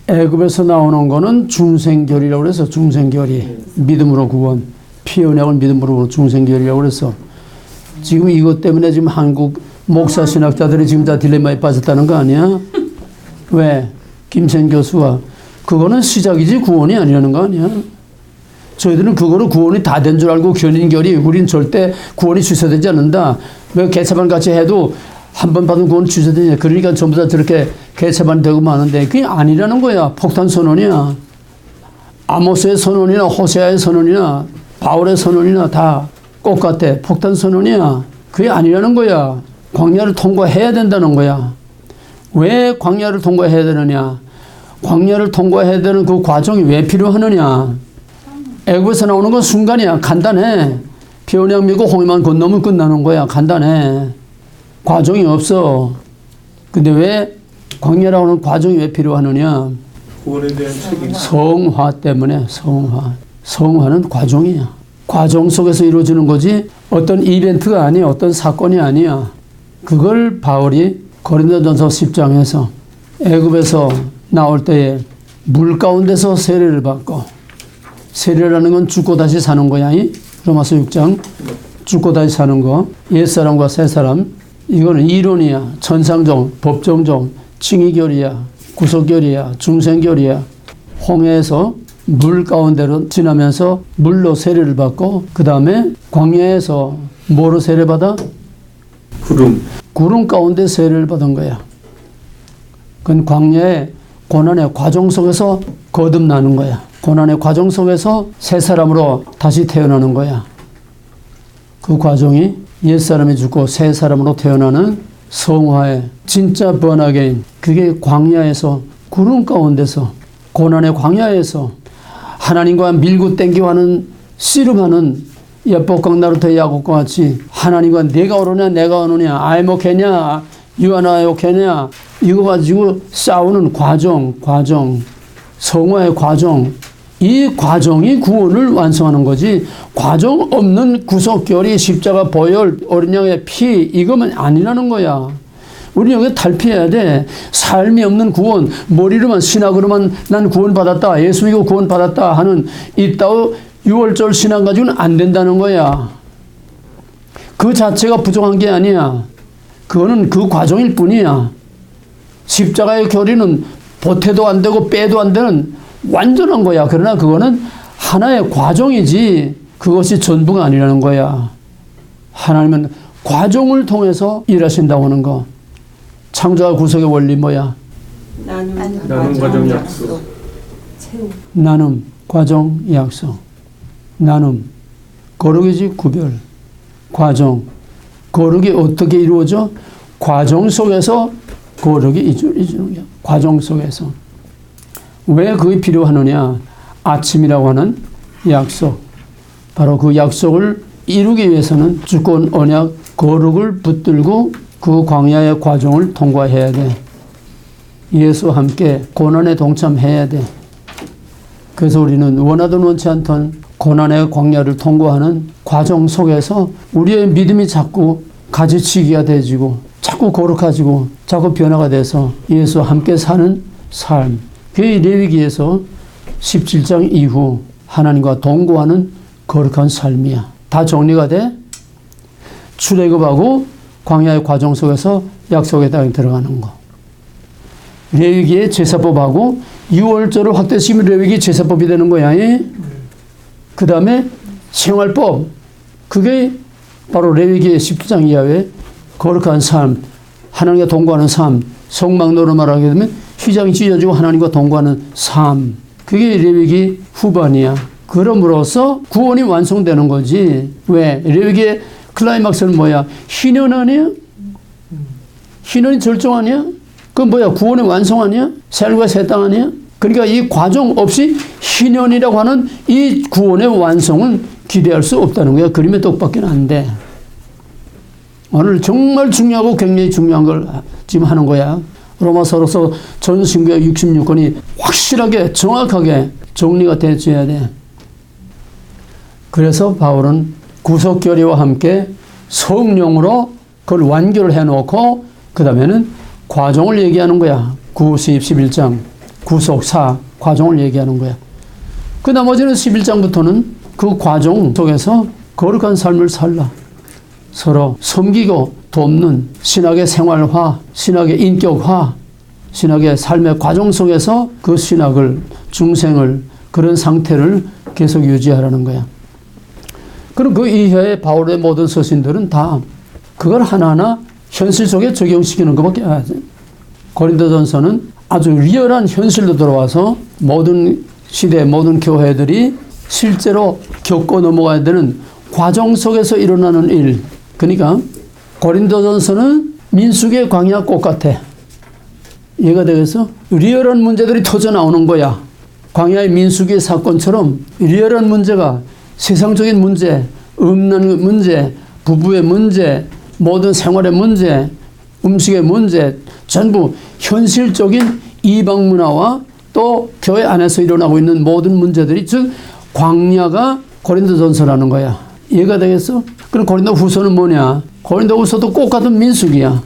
애굽에서 나오는 거는 중생결이라고 그래서 중생결이 믿음으로 구원, 피 언약을 믿음으로 중생결이라고 그래서 지금 이것 때문에 지금 한국 목사 신학자들이 지금 다 딜레마에 빠졌다는 거 아니야? 왜? 김sen 교수와 그거는 시작이지 구원이 아니라는 거 아니야? 저희들은 그거로 구원이 다 된 줄 알고 견인결이 우린 절대 구원이 취소되지 않는다. 왜 개차반 같이 해도 한 번 받은 구원 취소되냐. 그러니까 전부 다 저렇게 개차반 되고 마는데 그게 아니라는 거야. 폭탄 선언이야. 아모스의 선언이나 호세아의 선언이나 바울의 선언이나 다 똑같아. 폭탄 선언이야. 그게 아니라는 거야. 광야를 통과해야 된다는 거야. 왜 광야를 통과해야 되느냐. 광야를 통과해야 되는 그 과정이 왜 필요하느냐. 애굽에서 나오는 건 순간이야. 간단해. 피 언약 믿고 홍해만 건너면 끝나는 거야. 간단해. 과정이 없어. 근데 왜 광야라고 하는 과정이 왜 필요하느냐. 구원에 대한 책임. 성화 때문에 성화. 성화는 과정이야. 과정 속에서 이루어지는 거지 어떤 이벤트가 아니야. 어떤 사건이 아니야. 그걸 바울이 고린도전서 10장에서 애굽에서 나올 때에 물 가운데서 세례를 받고 세례라는 건 죽고 다시 사는 거야. 로마서 6장 죽고 다시 사는 거. 옛사람과 새사람 이거는 이론이야. 천상종, 법정종, 칭의결이야. 구속결이야. 중생결이야. 홍해에서 물 가운데로 지나면서 물로 세례를 받고 그 다음에 광야에서 뭐로 세례받아? 구름 가운데 세례를 받은 거야. 그건 광야의 고난의 과정 속에서 거듭나는 거야. 고난의 과정 속에서 새 사람으로 다시 태어나는 거야. 그 과정이 옛사람이 죽고 새 사람으로 태어나는 성화의 진짜 번아게인 그게 광야에서 구름 가운데서 고난의 광야에서 하나님과 밀고 땡기고 하는 씨름하는 야복강 나루토의 야곱과 같이 하나님과 내가 오르냐 내가 오느냐 아이목했냐 유하나욕했냐 이거 가지고 싸우는 과정 성화의 과정 이 과정이 구원을 완성하는 거지 과정 없는 구속결이 십자가 보혈 어린 양의 피 이거면 아니라는 거야. 우리 여기 탈피해야 돼. 삶이 없는 구원 머리로만 신학으로만 난 구원받았다 예수 믿고 구원받았다 하는 이따위 6월절 신앙 가지고는 안 된다는 거야. 그 자체가 부족한 게 아니야. 그거는 그 과정일 뿐이야. 십자가의 교리는 보태도 안 되고 빼도 안 되는 완전한 거야. 그러나 그거는 하나의 과정이지 그것이 전부가 아니라는 거야. 하나님은 과정을 통해서 일하신다고 하는 거. 창조와 구속의 원리 뭐야? 나눔 과정 약속. 나눔 과정 약속. 나눔 거룩이지 구별. 과정 거룩이 어떻게 이루어져? 과정 속에서 거룩이 이루어지는 거야. 과정 속에서. 왜 그게 필요하느냐? 아침이라고 하는 약속. 바로 그 약속을 이루기 위해서는 주권 언약 거룩을 붙들고 그 광야의 과정을 통과해야 돼. 예수와 함께 고난에 동참해야 돼. 그래서 우리는 원하든 원치 않던 고난의 광야를 통과하는 과정 속에서 우리의 믿음이 자꾸 가지치기가 되지고 자꾸 거룩해지고 자꾸 변화가 돼서 예수와 함께 사는 삶. 그게 레위기에서 17장 이후 하나님과 동거하는 거룩한 삶이야. 다 정리가 돼? 출애굽하고 광야의 과정 속에서 약속의 땅에 들어가는 거. 레위기의 제사법하고 6월절을 확대시키면 레위기 제사법이 되는 거야. 그 다음에 생활법. 그게 바로 레위기의 17장 이하의 거룩한 삶, 하나님과 동거하는 삶, 성막노로 말하게 되면 휘장이 찢어지고 하나님과 동거하는 삶. 그게 레위기 후반이야. 그럼으로써 구원이 완성되는 거지. 왜? 레위기의 클라이막스는 뭐야? 희년 아니야? 희년이 절정 아니야? 그건 뭐야? 구원의 완성 아니야? 새 하늘과 새 땅 아니야? 그러니까 이 과정 없이 희년이라고 하는 이 구원의 완성은 기대할 수 없다는 거야. 그림의 떡밖에 안 돼. 오늘 정말 중요하고 굉장히 중요한 걸 지금 하는 거야. 로마서로서 전신구약 66권이 확실하게 정확하게 정리가 되어야 돼. 그래서 바울은 구속결의와 함께 성령으로 그걸 완결을 해놓고 그 다음에는 과정을 얘기하는 거야. 9, 10, 11장 구속, 사 과정을 얘기하는 거야. 그 나머지는 11장부터는 그 과정 속에서 거룩한 삶을 살라. 서로 섬기고 돕는 신학의 생활화, 신학의 인격화, 신학의 삶의 과정 속에서 그 신학을, 중생을, 그런 상태를 계속 유지하라는 거야. 그럼 그 이하의 바울의 모든 서신들은 다 그걸 하나하나 현실 속에 적용시키는 것밖에 안 돼. 고린도전서는 아주 리얼한 현실로 들어와서 모든 시대, 모든 교회들이 실제로 겪고 넘어가야 되는 과정 속에서 일어나는 일. 그러니까 고린도전서는 민수기의 광야 꽃 같아. 이해가 되겠어? 리얼한 문제들이 터져 나오는 거야. 광야의 민수기의 사건처럼 리얼한 문제가 세상적인 문제, 음란 문제, 부부의 문제, 모든 생활의 문제, 음식의 문제, 전부 현실적인 이방 문화와 또 교회 안에서 일어나고 있는 모든 문제들이 즉 광야가 고린도전서라는 거야. 이해가 되겠어? 그럼 고린도 후서는 뭐냐? 고린도 후서도 꼭 같은 민수기야.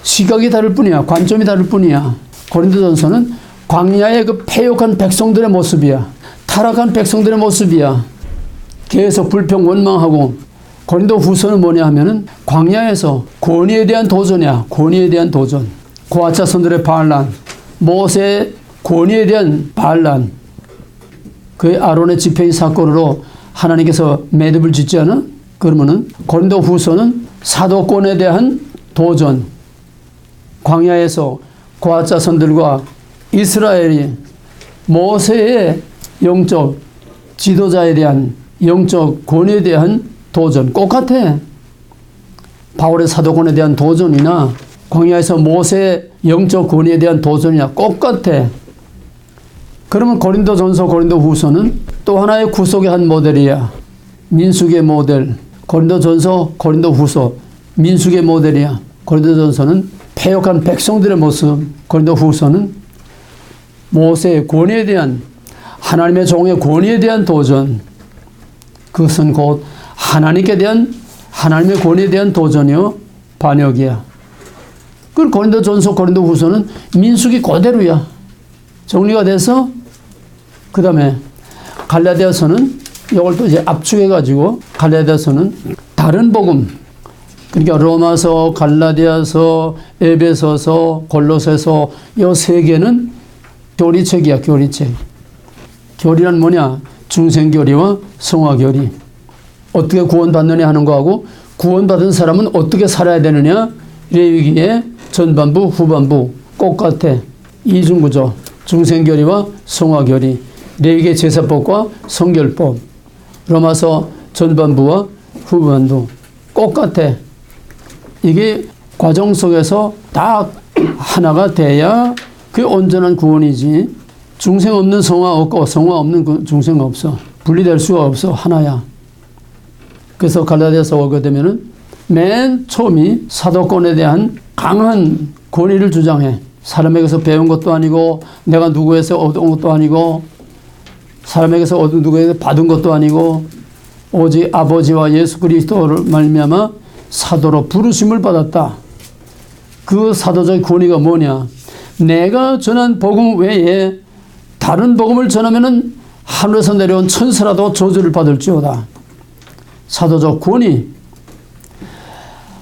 시각이 다를 뿐이야. 관점이 다를 뿐이야. 고린도전서는 광야의 그 패역한 백성들의 모습이야. 타락한 백성들의 모습이야. 계속 불평 원망하고. 고린도 후서는 뭐냐 하면은 광야에서 권위에 대한 도전이야. 권위에 대한 도전. 고아차선들의 반란, 모세의 권위에 대한 반란. 그 아론의 집회의 사건으로 하나님께서 매듭을 짓지 않아? 그러면은 고린도 후서는 사도권에 대한 도전. 광야에서 고아차선들과 이스라엘이 모세의 영적 지도자에 대한 영적 권위에 대한 도전. 똑같아. 바울의 사도권에 대한 도전이나 광야에서 모세의 영적 권위에 대한 도전이나 똑같아. 그러면 고린도전서, 고린도후서는 또 하나의 구속의 한 모델이야. 민수기의 모델. 고린도전서, 고린도후서 민수기의 모델이야. 고린도전서는 패역한 백성들의 모습. 고린도후서는 모세의 권위에 대한, 하나님의 종의 권위에 대한 도전. 그것은 곧 하나님께 대한, 하나님의 권위에 대한 도전이요 반역이야. 그 고린도전서, 고린도후서는 민수기 그대로야. 정리가 돼서 그 다음에 갈라디아서는 이걸 또 이제 압축해가지고 갈라디아서는 다른 복음, 그러니까 로마서, 갈라디아서, 에베소서, 골로새서 이 세 개는 교리책이야. 교리책. 교리란 뭐냐? 중생교리와 성화교리. 어떻게 구원받느냐 하는 거하고 구원받은 사람은 어떻게 살아야 되느냐? 레위기의 전반부, 후반부 똑같아. 이중구조. 중생교리와 성화교리. 레위기의 제사법과 성결법. 로마서 전반부와 후반부 똑같아. 이게 과정 속에서 다 하나가 돼야 그게 온전한 구원이지. 중생 없는 성화 없고 성화 없는 중생 없어. 분리될 수가 없어. 하나야. 그래서 갈라디아서 오게 되면은 맨 처음이 사도권에 대한 강한 권위를 주장해. 사람에게서 배운 것도 아니고 내가 누구에서 얻은 것도 아니고 사람에게서 얻은 누구에게 받은 것도 아니고 오직 아버지와 예수 그리스도를 말미암아 사도로 부르심을 받았다. 그 사도적 권위가 뭐냐? 내가 전한 복음 외에 다른 복음을 전하면은 하늘에서 내려온 천사라도 저주를 받을지어다. 사도적 권위.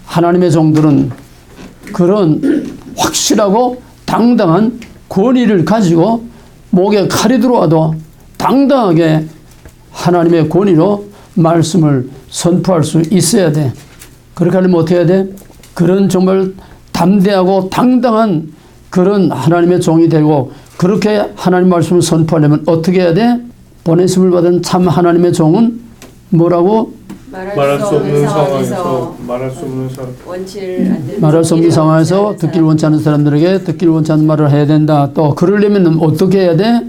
하나님의 종들은 그런 확실하고 당당한 권위를 가지고 목에 칼이 들어와도 당당하게 하나님의 권위로 말씀을 선포할 수 있어야 돼. 그렇게 하려면 어떻게 해야 돼? 그런 정말 담대하고 당당한 그런 하나님의 종이 되고 그렇게 하나님 말씀을 선포하려면 어떻게 해야 돼? 보내심을 받은 참 하나님의 종은 뭐라고? 말할 수 없는 상황에서 말할 수 없는 말할 수 없는 상황에서 듣기를 원치 않는 사람들에게 듣기를 원치 않는 말을 해야 된다. 또 그러려면 어떻게 해야 돼?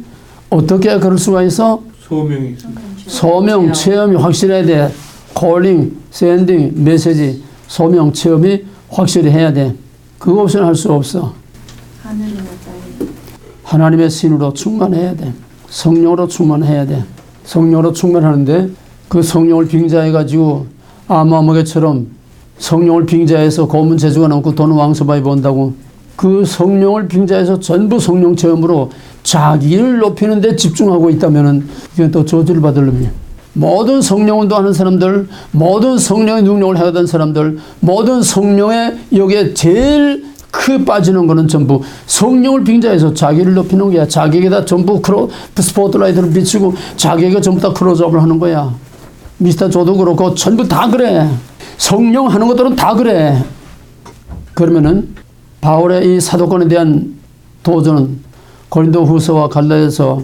어떻게 그럴 수가 있어? 소명이 있어. 소명 체험이 확실해야 돼. 콜링, 샌딩, 메시지, 소명 체험이 확실히 해야 돼. 그거 없이는 할 수 없어. 하나님의 신으로 충만해야 돼. 성령으로 충만해야 돼. 성령으로 충만하는데 그 성령을 빙자해가지고 아무개처럼 성령을 빙자해서 고문 재주가 넘고 돈 왕소바이 본다고 그 성령을 빙자해서 전부 성령 체험으로 자기를 높이는 데 집중하고 있다면은 이건 또 저주를 받을 놈이야. 모든 성령 운동하는 사람들, 모든 성령의 능력을 행하던 사람들, 모든 성령의 여기에 제일 크게 빠지는 거는 전부 성령을 빙자해서 자기를 높이는 거야. 자기에게다 전부 스포트라이트를 비치고 자기에게 전부 다 클로즈업을 하는 거야. 미스터 조도 그렇고 전부 다 그래. 성령 하는 것들은 다 그래. 그러면은 바울의 이 사도권에 대한 도전은 고린도 후서와 갈라디아서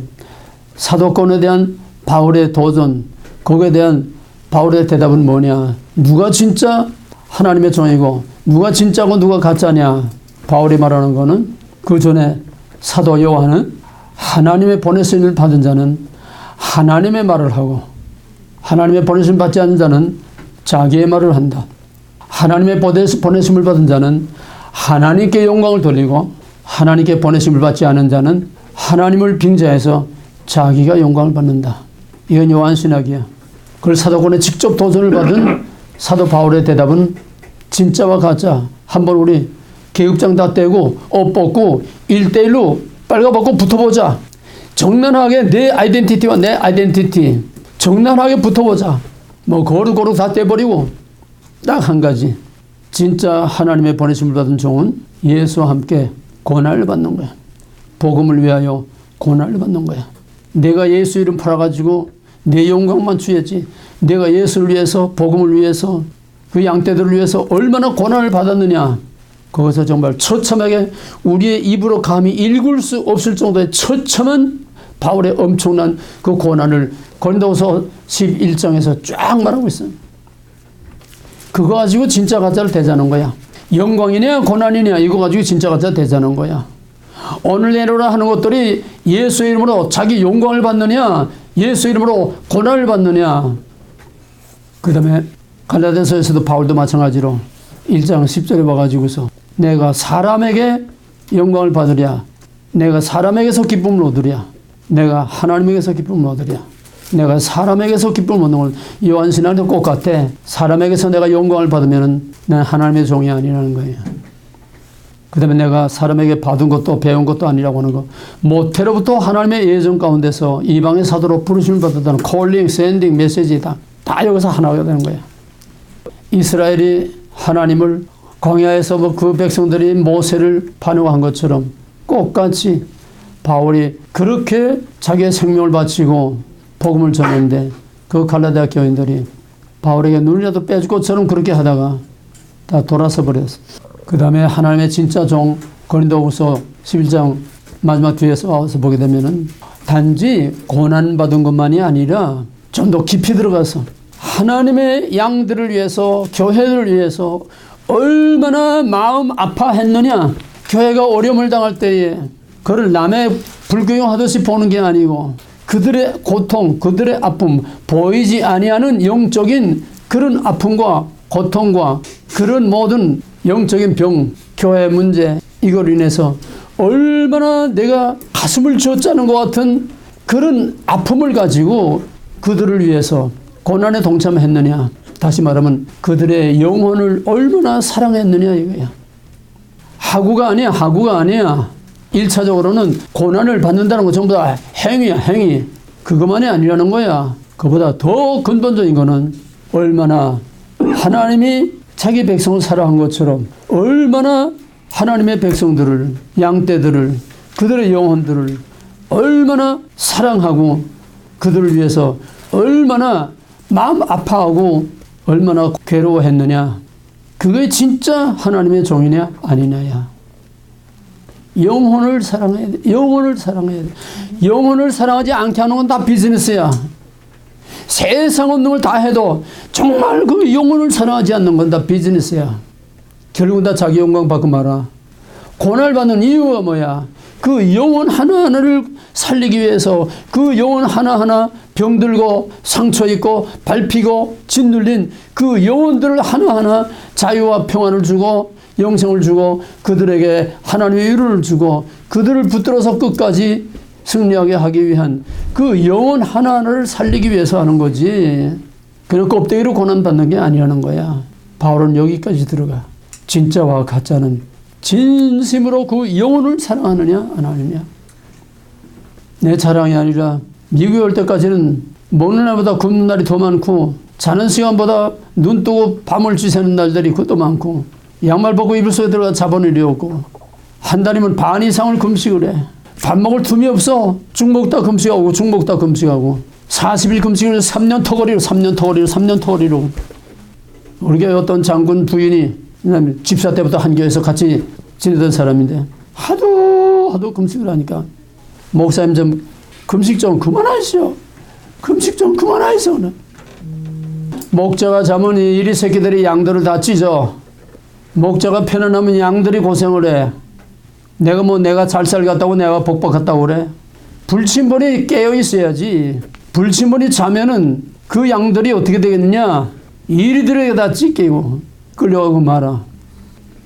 사도권에 대한 바울의 도전, 거기에 대한 바울의 대답은 뭐냐? 누가 진짜 하나님의 종이고 누가 진짜고 누가 가짜냐? 바울이 말하는 거는 그 전에 사도 요한은 하나님의 보내심을 받은 자는 하나님의 말을 하고 하나님의 보내심을 받지 않는 자는 자기의 말을 한다. 하나님의 보내심을 받은 자는 하나님께 영광을 돌리고 하나님께 보내심을 받지 않은 자는 하나님을 빙자해서 자기가 영광을 받는다. 이건 요한 신학이야. 그걸 사도권에 직접 도전을 받은 사도 바울의 대답은 진짜와 가짜 한번 우리 계급장 다 떼고 옷 벗고 1대1로 빨가벗고 붙어보자. 정난하게 내 아이덴티티와 내 아이덴티티 정난하게 붙어보자. 뭐 거룩 다 떼버리고 딱 한 가지. 진짜 하나님의 보내심을 받은 종은 예수와 함께 고난을 받는 거야. 복음을 위하여 고난을 받는 거야. 내가 예수 이름 팔아가지고 내 영광만 취했지. 내가 예수를 위해서 복음을 위해서 그 양떼들을 위해서 얼마나 고난을 받았느냐. 거기서 정말 처참하게 우리의 입으로 감히 읽을 수 없을 정도의 처참한 바울의 엄청난 그 고난을 고린도후서 11장에서 쫙 말하고 있어요. 그거 가지고 진짜 가짜를 대자는 거야. 영광이냐 고난이냐 이거 가지고 진짜 가짜 대자는 거야. 오늘 내로라 하는 것들이 예수 이름으로 자기 영광을 받느냐 예수 이름으로 고난을 받느냐. 그 다음에 갈라디아서에서도 바울도 마찬가지로 1장 10절에 와가지고서 내가 사람에게 영광을 받으랴 내가 사람에게서 기쁨을 얻으랴 내가 하나님에게서 기쁨을 얻으랴. 내가 사람에게서 기쁨을 얻는 건 요한신앙도 똑같아. 사람에게서 내가 영광을 받으면 난 하나님의 종이 아니라는 거예요. 그 다음에 내가 사람에게 받은 것도 배운 것도 아니라고 하는 거. 모태로부터 하나님의 예정 가운데서 이방의 사도로 부르심을 받았다는 콜링, 샌딩, 메시지 다 여기서 하나가 되는 거야. 이스라엘이 하나님을 광야에서 그 백성들이 모세를 반응한 것처럼 똑같이 바울이 그렇게 자기의 생명을 바치고 복음을 전했는데 그 갈라디아 교인들이 바울에게 눈이라도 빼줄 것처럼 그렇게 하다가 다 돌아서 버렸어. 그 다음에 하나님의 진짜 종 고린도후서 11장 마지막 뒤에서 와서 보게 되면은 단지 고난받은 것만이 아니라 좀 더 깊이 들어가서 하나님의 양들을 위해서 교회를 위해서 얼마나 마음 아파했느냐. 교회가 어려움을 당할 때에 그를 남의 불교용하듯이 보는 게 아니고 그들의 고통, 그들의 아픔, 보이지 아니하는 영적인 그런 아픔과 고통과 그런 모든 영적인 병, 교회 문제 이걸 인해서 얼마나 내가 가슴을 쥐어짜는 것 같은 그런 아픔을 가지고 그들을 위해서 고난에 동참했느냐. 다시 말하면 그들의 영혼을 얼마나 사랑했느냐 이거야. 하구가 아니야. 1차적으로는 고난을 받는다는 건 전부 다 행위야, 행위. 그것만이 아니라는 거야. 그보다 더 근본적인 거는 얼마나 하나님이 자기 백성을 사랑한 것처럼 얼마나 하나님의 백성들을, 양떼들을, 그들의 영혼들을 얼마나 사랑하고 그들을 위해서 얼마나 마음 아파하고 얼마나 괴로워했느냐. 그게 진짜 하나님의 종이냐 아니냐야. 영혼을 사랑해야 돼. 영혼을 사랑해야 돼. 영혼을 사랑하지 않게 하는 건 다 비즈니스야. 세상 없는 걸 다 해도 정말 그 영혼을 사랑하지 않는 건 다 비즈니스야. 결국은 다 자기 영광 받고 말아. 고난을 받는 이유가 뭐야? 그 영혼 하나하나를 살리기 위해서 그 영혼 하나하나 병들고 상처 있고 밟히고 짓눌린 그 영혼들을 하나하나 자유와 평안을 주고 영생을 주고 그들에게 하나님의 위로를 주고 그들을 붙들어서 끝까지 승리하게 하기 위한 그 영혼 하나하나를 살리기 위해서 하는 거지. 그냥 껍데기로 고난받는 게 아니라는 거야. 바울은 여기까지 들어가. 진짜와 가짜는 진심으로 그 영혼을 사랑하느냐 안 하느냐. 내 자랑이 아니라 미국에 올 때까지는 먹는 날보다 굶는 날이 더 많고 자는 시간보다 눈 뜨고 밤을 지새는 날들이 그것도 많고 양말 벗고 이불 속에 들어가 자본 일이 없고 한 달이면 반 이상을 금식을 해. 밥 먹을 tum이 없어. 죽 먹다 금식하고 죽 먹다 금식하고 40일 금식을 3년 터거리로 우리 교회 어떤 장군 부인이 집사 때부터 한 교회에서 같이 지내던 사람인데 하도 금식을 하니까 목사님 좀 금식 좀 그만하시오. 금식 좀 그만하시오. 목자가 자면 이리 새끼들이 양들을 다 찢어. 목자가 편안하면 양들이 고생을 해. 내가 잘 살겠다고 내가 복 받았다고 그래. 불침번이 깨어 있어야지. 불침번이 자면은 그 양들이 어떻게 되겠느냐? 이리들에게 다 찢기고 끌려가고 말아.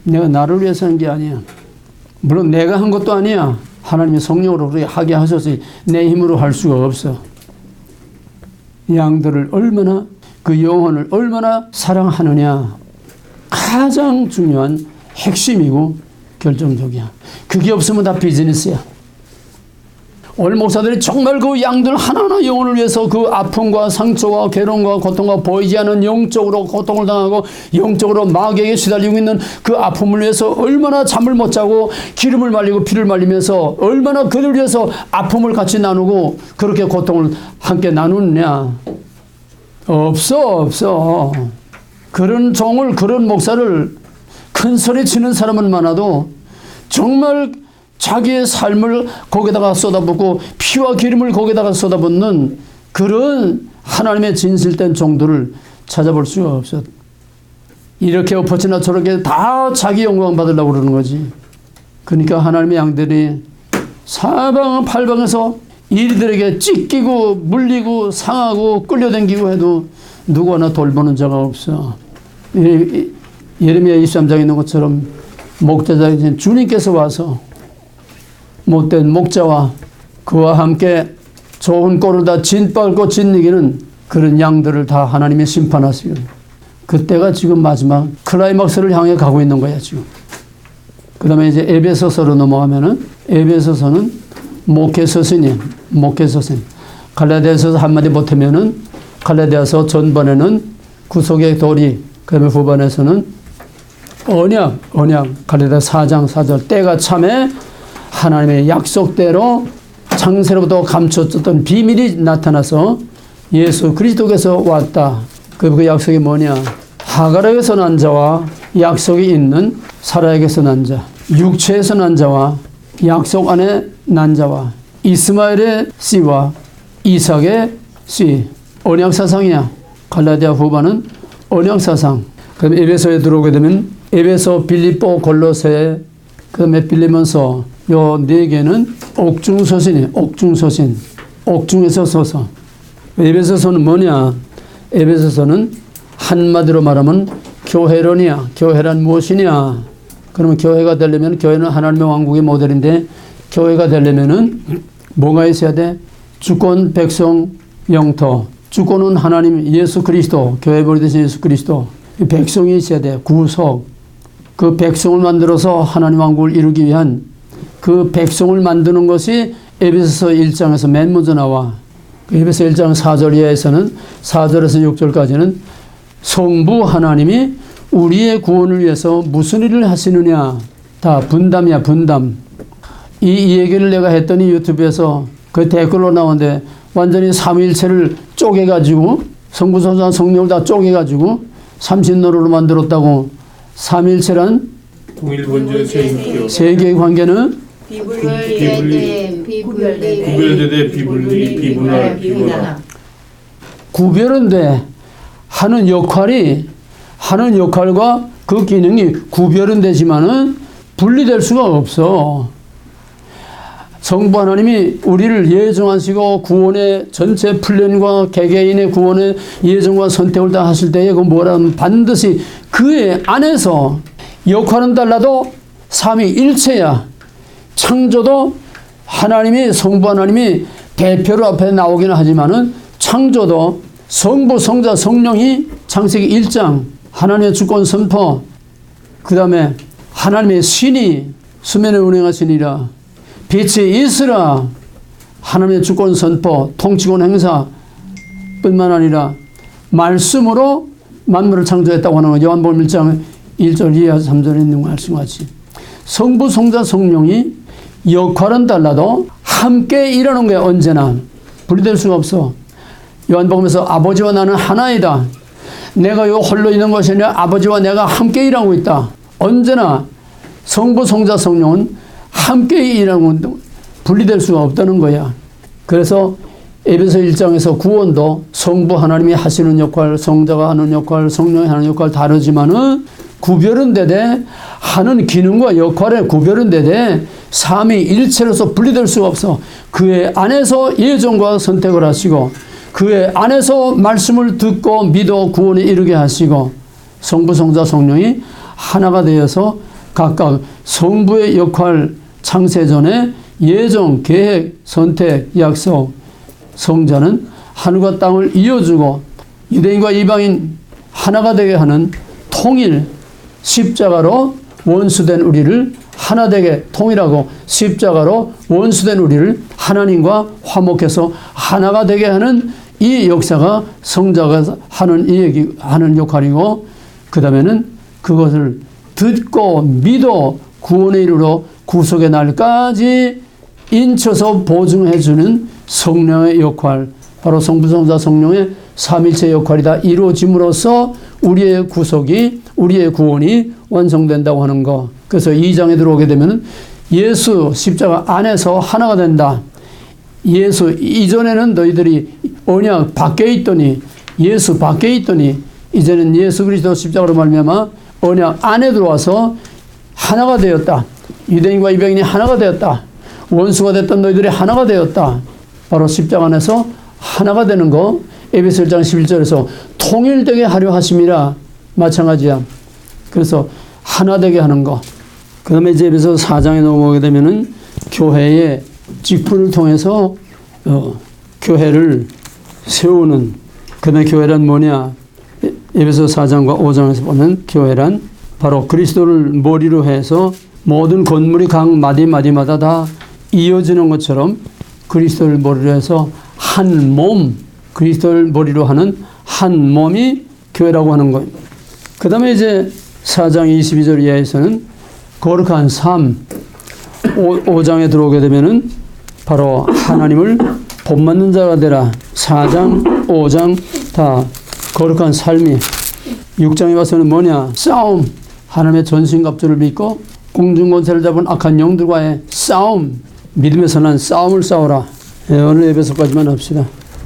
내가 나를 위해서 한 게 아니야. 물론 내가 한 것도 아니야. 하나님의 성령으로 그렇게 하게 하셔서 내 힘으로 할 수가 없어. 양들을 얼마나 그 영혼을 얼마나 사랑하느냐 가장 중요한 핵심이고 결정적이야. 그게 없으면 다 비즈니스야. 오늘 목사들이 정말 그 양들 하나하나 영혼을 위해서 그 아픔과 상처와 괴로움과 고통과 보이지 않는 영적으로 고통을 당하고 영적으로 마귀에게 시달리고 있는 그 아픔을 위해서 얼마나 잠을 못 자고 기름을 말리고 피를 말리면서 얼마나 그들 위해서 아픔을 같이 나누고 그렇게 고통을 함께 나누느냐. 없어. 그런 종을 그런 목사를 큰 소리 치는 사람은 많아도 정말 자기의 삶을 거기다가 쏟아붓고 피와 기름을 거기다가 쏟아붓는 그런 하나님의 진실된 종들을 찾아볼 수가 없어. 이렇게 엎어치나 저렇게 다 자기 영광 받으려고 그러는 거지. 그러니까 하나님의 양들이 사방 팔방에서 이들에게 찢기고 물리고 상하고 끌려다니고 해도 누구 하나 돌보는 자가 없어. 예레미야 23장에 있는 것처럼 목자장이신 주님께서 와서 못된 목자와 그와 함께 좋은 꼴을 다 진빨고 짓이기는 그런 양들을 다 하나님이 심판하시고 그때가 지금 마지막 클라이막스를 향해 가고 있는 거야 지금. 그 다음에 이제 에베소서로 넘어가면은 에베소서는 목회서신이에요. 목회서신. 갈라디아서에서 한마디 못하면은 갈라디아서 전반에는 구속의 도리, 그 다음에 후반에서는 언약, 갈라디아 4장 4절 때가 참에 하나님의 약속대로 창세로부터 감춰졌던 비밀이 나타나서 예수 그리스도께서 왔다. 그 약속이 뭐냐? 하갈에게서 난 자와 약속이 있는 사라에게서 난 자, 육체에서 난 자와 약속 안에 난 자와 이스마엘의 씨와 이삭의 씨. 언약사상이야. 갈라디아 후반은 언약사상. 그럼 에베소에 들어오게 되면 에베소, 빌립보, 골로새, 그 다음에 빌리몬서 요 네 개는 옥중서신이에요. 옥중서신. 옥중에서 서서. 에베소서는 뭐냐? 에베소서는 한마디로 말하면 교회론이야. 교회란 무엇이냐? 그러면 교회가 되려면 교회는 하나님의 왕국의 모델인데 교회가 되려면은 뭐가 있어야 돼? 주권, 백성, 영토. 주권은 하나님 예수 그리스도, 교회 버리듯이 예수 그리스도. 백성이 있어야 돼. 구속. 그 백성을 만들어서 하나님 왕국을 이루기 위한 그 백성을 만드는 것이 에베소서 1장에서 맨 먼저 나와. 에베소 1장 4절 이하에서는 4절에서 6절까지는 성부 하나님이 우리의 구원을 위해서 무슨 일을 하시느냐. 다 분담이야, 분담. 이 얘기를 내가 했더니 유튜브에서 그 댓글로 나오는데 완전히 삼위일체를 쪼개가지고 성부, 성자, 성령을 다 쪼개가지고 삼신노로로 만들었다고. 삼위일체란 동일본전 세인격 세계의 관계는 구별되되 비분리 비분할 구별은 돼. 하는 역할과 그 기능이 구별은 되지만은 분리될 수가 없어. 성부 하나님이 우리를 예정하시고 구원의 전체 플랜과 개개인의 구원의 예정과 선택을 다 하실 때에 그 뭐라 하면 반드시 그의 안에서 역할은 달라도 삼위일체야. 창조도 하나님이 성부 하나님이 대표로 앞에 나오기는 하지만은 창조도 성부 성자 성령이 창세기 1장 하나님의 주권 선포, 그 다음에 하나님의 신이 수면에 운행하시니라, 빛이 있으라, 하나님의 주권 선포, 통치권 행사 뿐만 아니라 말씀으로 만물을 창조했다고 하는 거. 요한복음 1장 1절 2와 3절에 있는 말씀같이 성부 성자 성령이 역할은 달라도 함께 일하는 게 언제나 분리될 수가 없어. 요한복음에서 아버지와 나는 하나이다. 내가 요 홀로 있는 것이 아니라 아버지와 내가 함께 일하고 있다. 언제나 성부 성자 성령은 함께 일하는 건 분리될 수가 없다는 거야. 그래서 에베소 1장에서 구원도 성부 하나님이 하시는 역할, 성자가 하는 역할, 성령이 하는 역할 다르지만은 구별은 되되 하는 기능과 역할에 구별은 되되 삼위일체로서 분리될 수가 없어. 그의 안에서 예정과 선택을 하시고 그의 안에서 말씀을 듣고 믿어 구원에 이르게 하시고 성부 성자 성령이 하나가 되어서 각각 성부의 역할 창세전에 예정, 계획, 선택, 약속, 성자는 하늘과 땅을 이어주고 유대인과 이방인 하나가 되게 하는 통일, 십자가로 원수된 우리를 하나 되게 통일하고 십자가로 원수된 우리를 하나님과 화목해서 하나가 되게 하는 이 역사가 성자가 하는 하는 역할이고, 그 다음에는 그것을 듣고 믿어 구원에 이르러 구속의 날까지 인쳐서 보증해주는 성령의 역할, 바로 성부 성자 성령의 삼일체 역할이 다 이루어짐으로써 우리의 구속이, 우리의 구원이 완성된다고 하는 거. 그래서 2장에 들어오게 되면 예수 십자가 안에서 하나가 된다. 예수 이전에는 너희들이 언약 밖에 있더니, 예수 밖에 있더니 이제는 예수 그리스도 십자가로 말미암아 언약 안에 들어와서 하나가 되었다. 유대인과 이방인이 하나가 되었다. 원수가 됐던 너희들이 하나가 되었다. 바로 십자가 안에서 하나가 되는 거. 에베소 1장 11절에서 통일되게 하려 하심이라 마찬가지야. 그래서 하나 되게 하는 거. 그 다음에 이제 에베소 4장에 넘어오게 되면은 교회의 직분을 통해서 교회를 세우는, 그 다음에 교회란 뭐냐. 에베소 4장과 5장에서 보면 교회란 바로 그리스도를 머리로 해서 모든 건물이 각 마디마디마다 다 이어지는 것처럼 그리스도를 머리로 해서 한 몸, 그리스도를 머리로 하는 한 몸이 교회라고 하는 거예요. 그 다음에 이제 4장 22절 이하에서는 거룩한 삶, 5장에 들어오게 되면은 바로 하나님을 본받는 자가 되라. 4장, 5장 다 거룩한 삶이. 6장에 와서는 뭐냐? 싸움. 하나님의 전신갑주를 믿고 공중권세를 잡은 악한 영들과의 싸움. 믿음에서 난 싸움을 싸우라. 오늘 에베소까지만 합시다.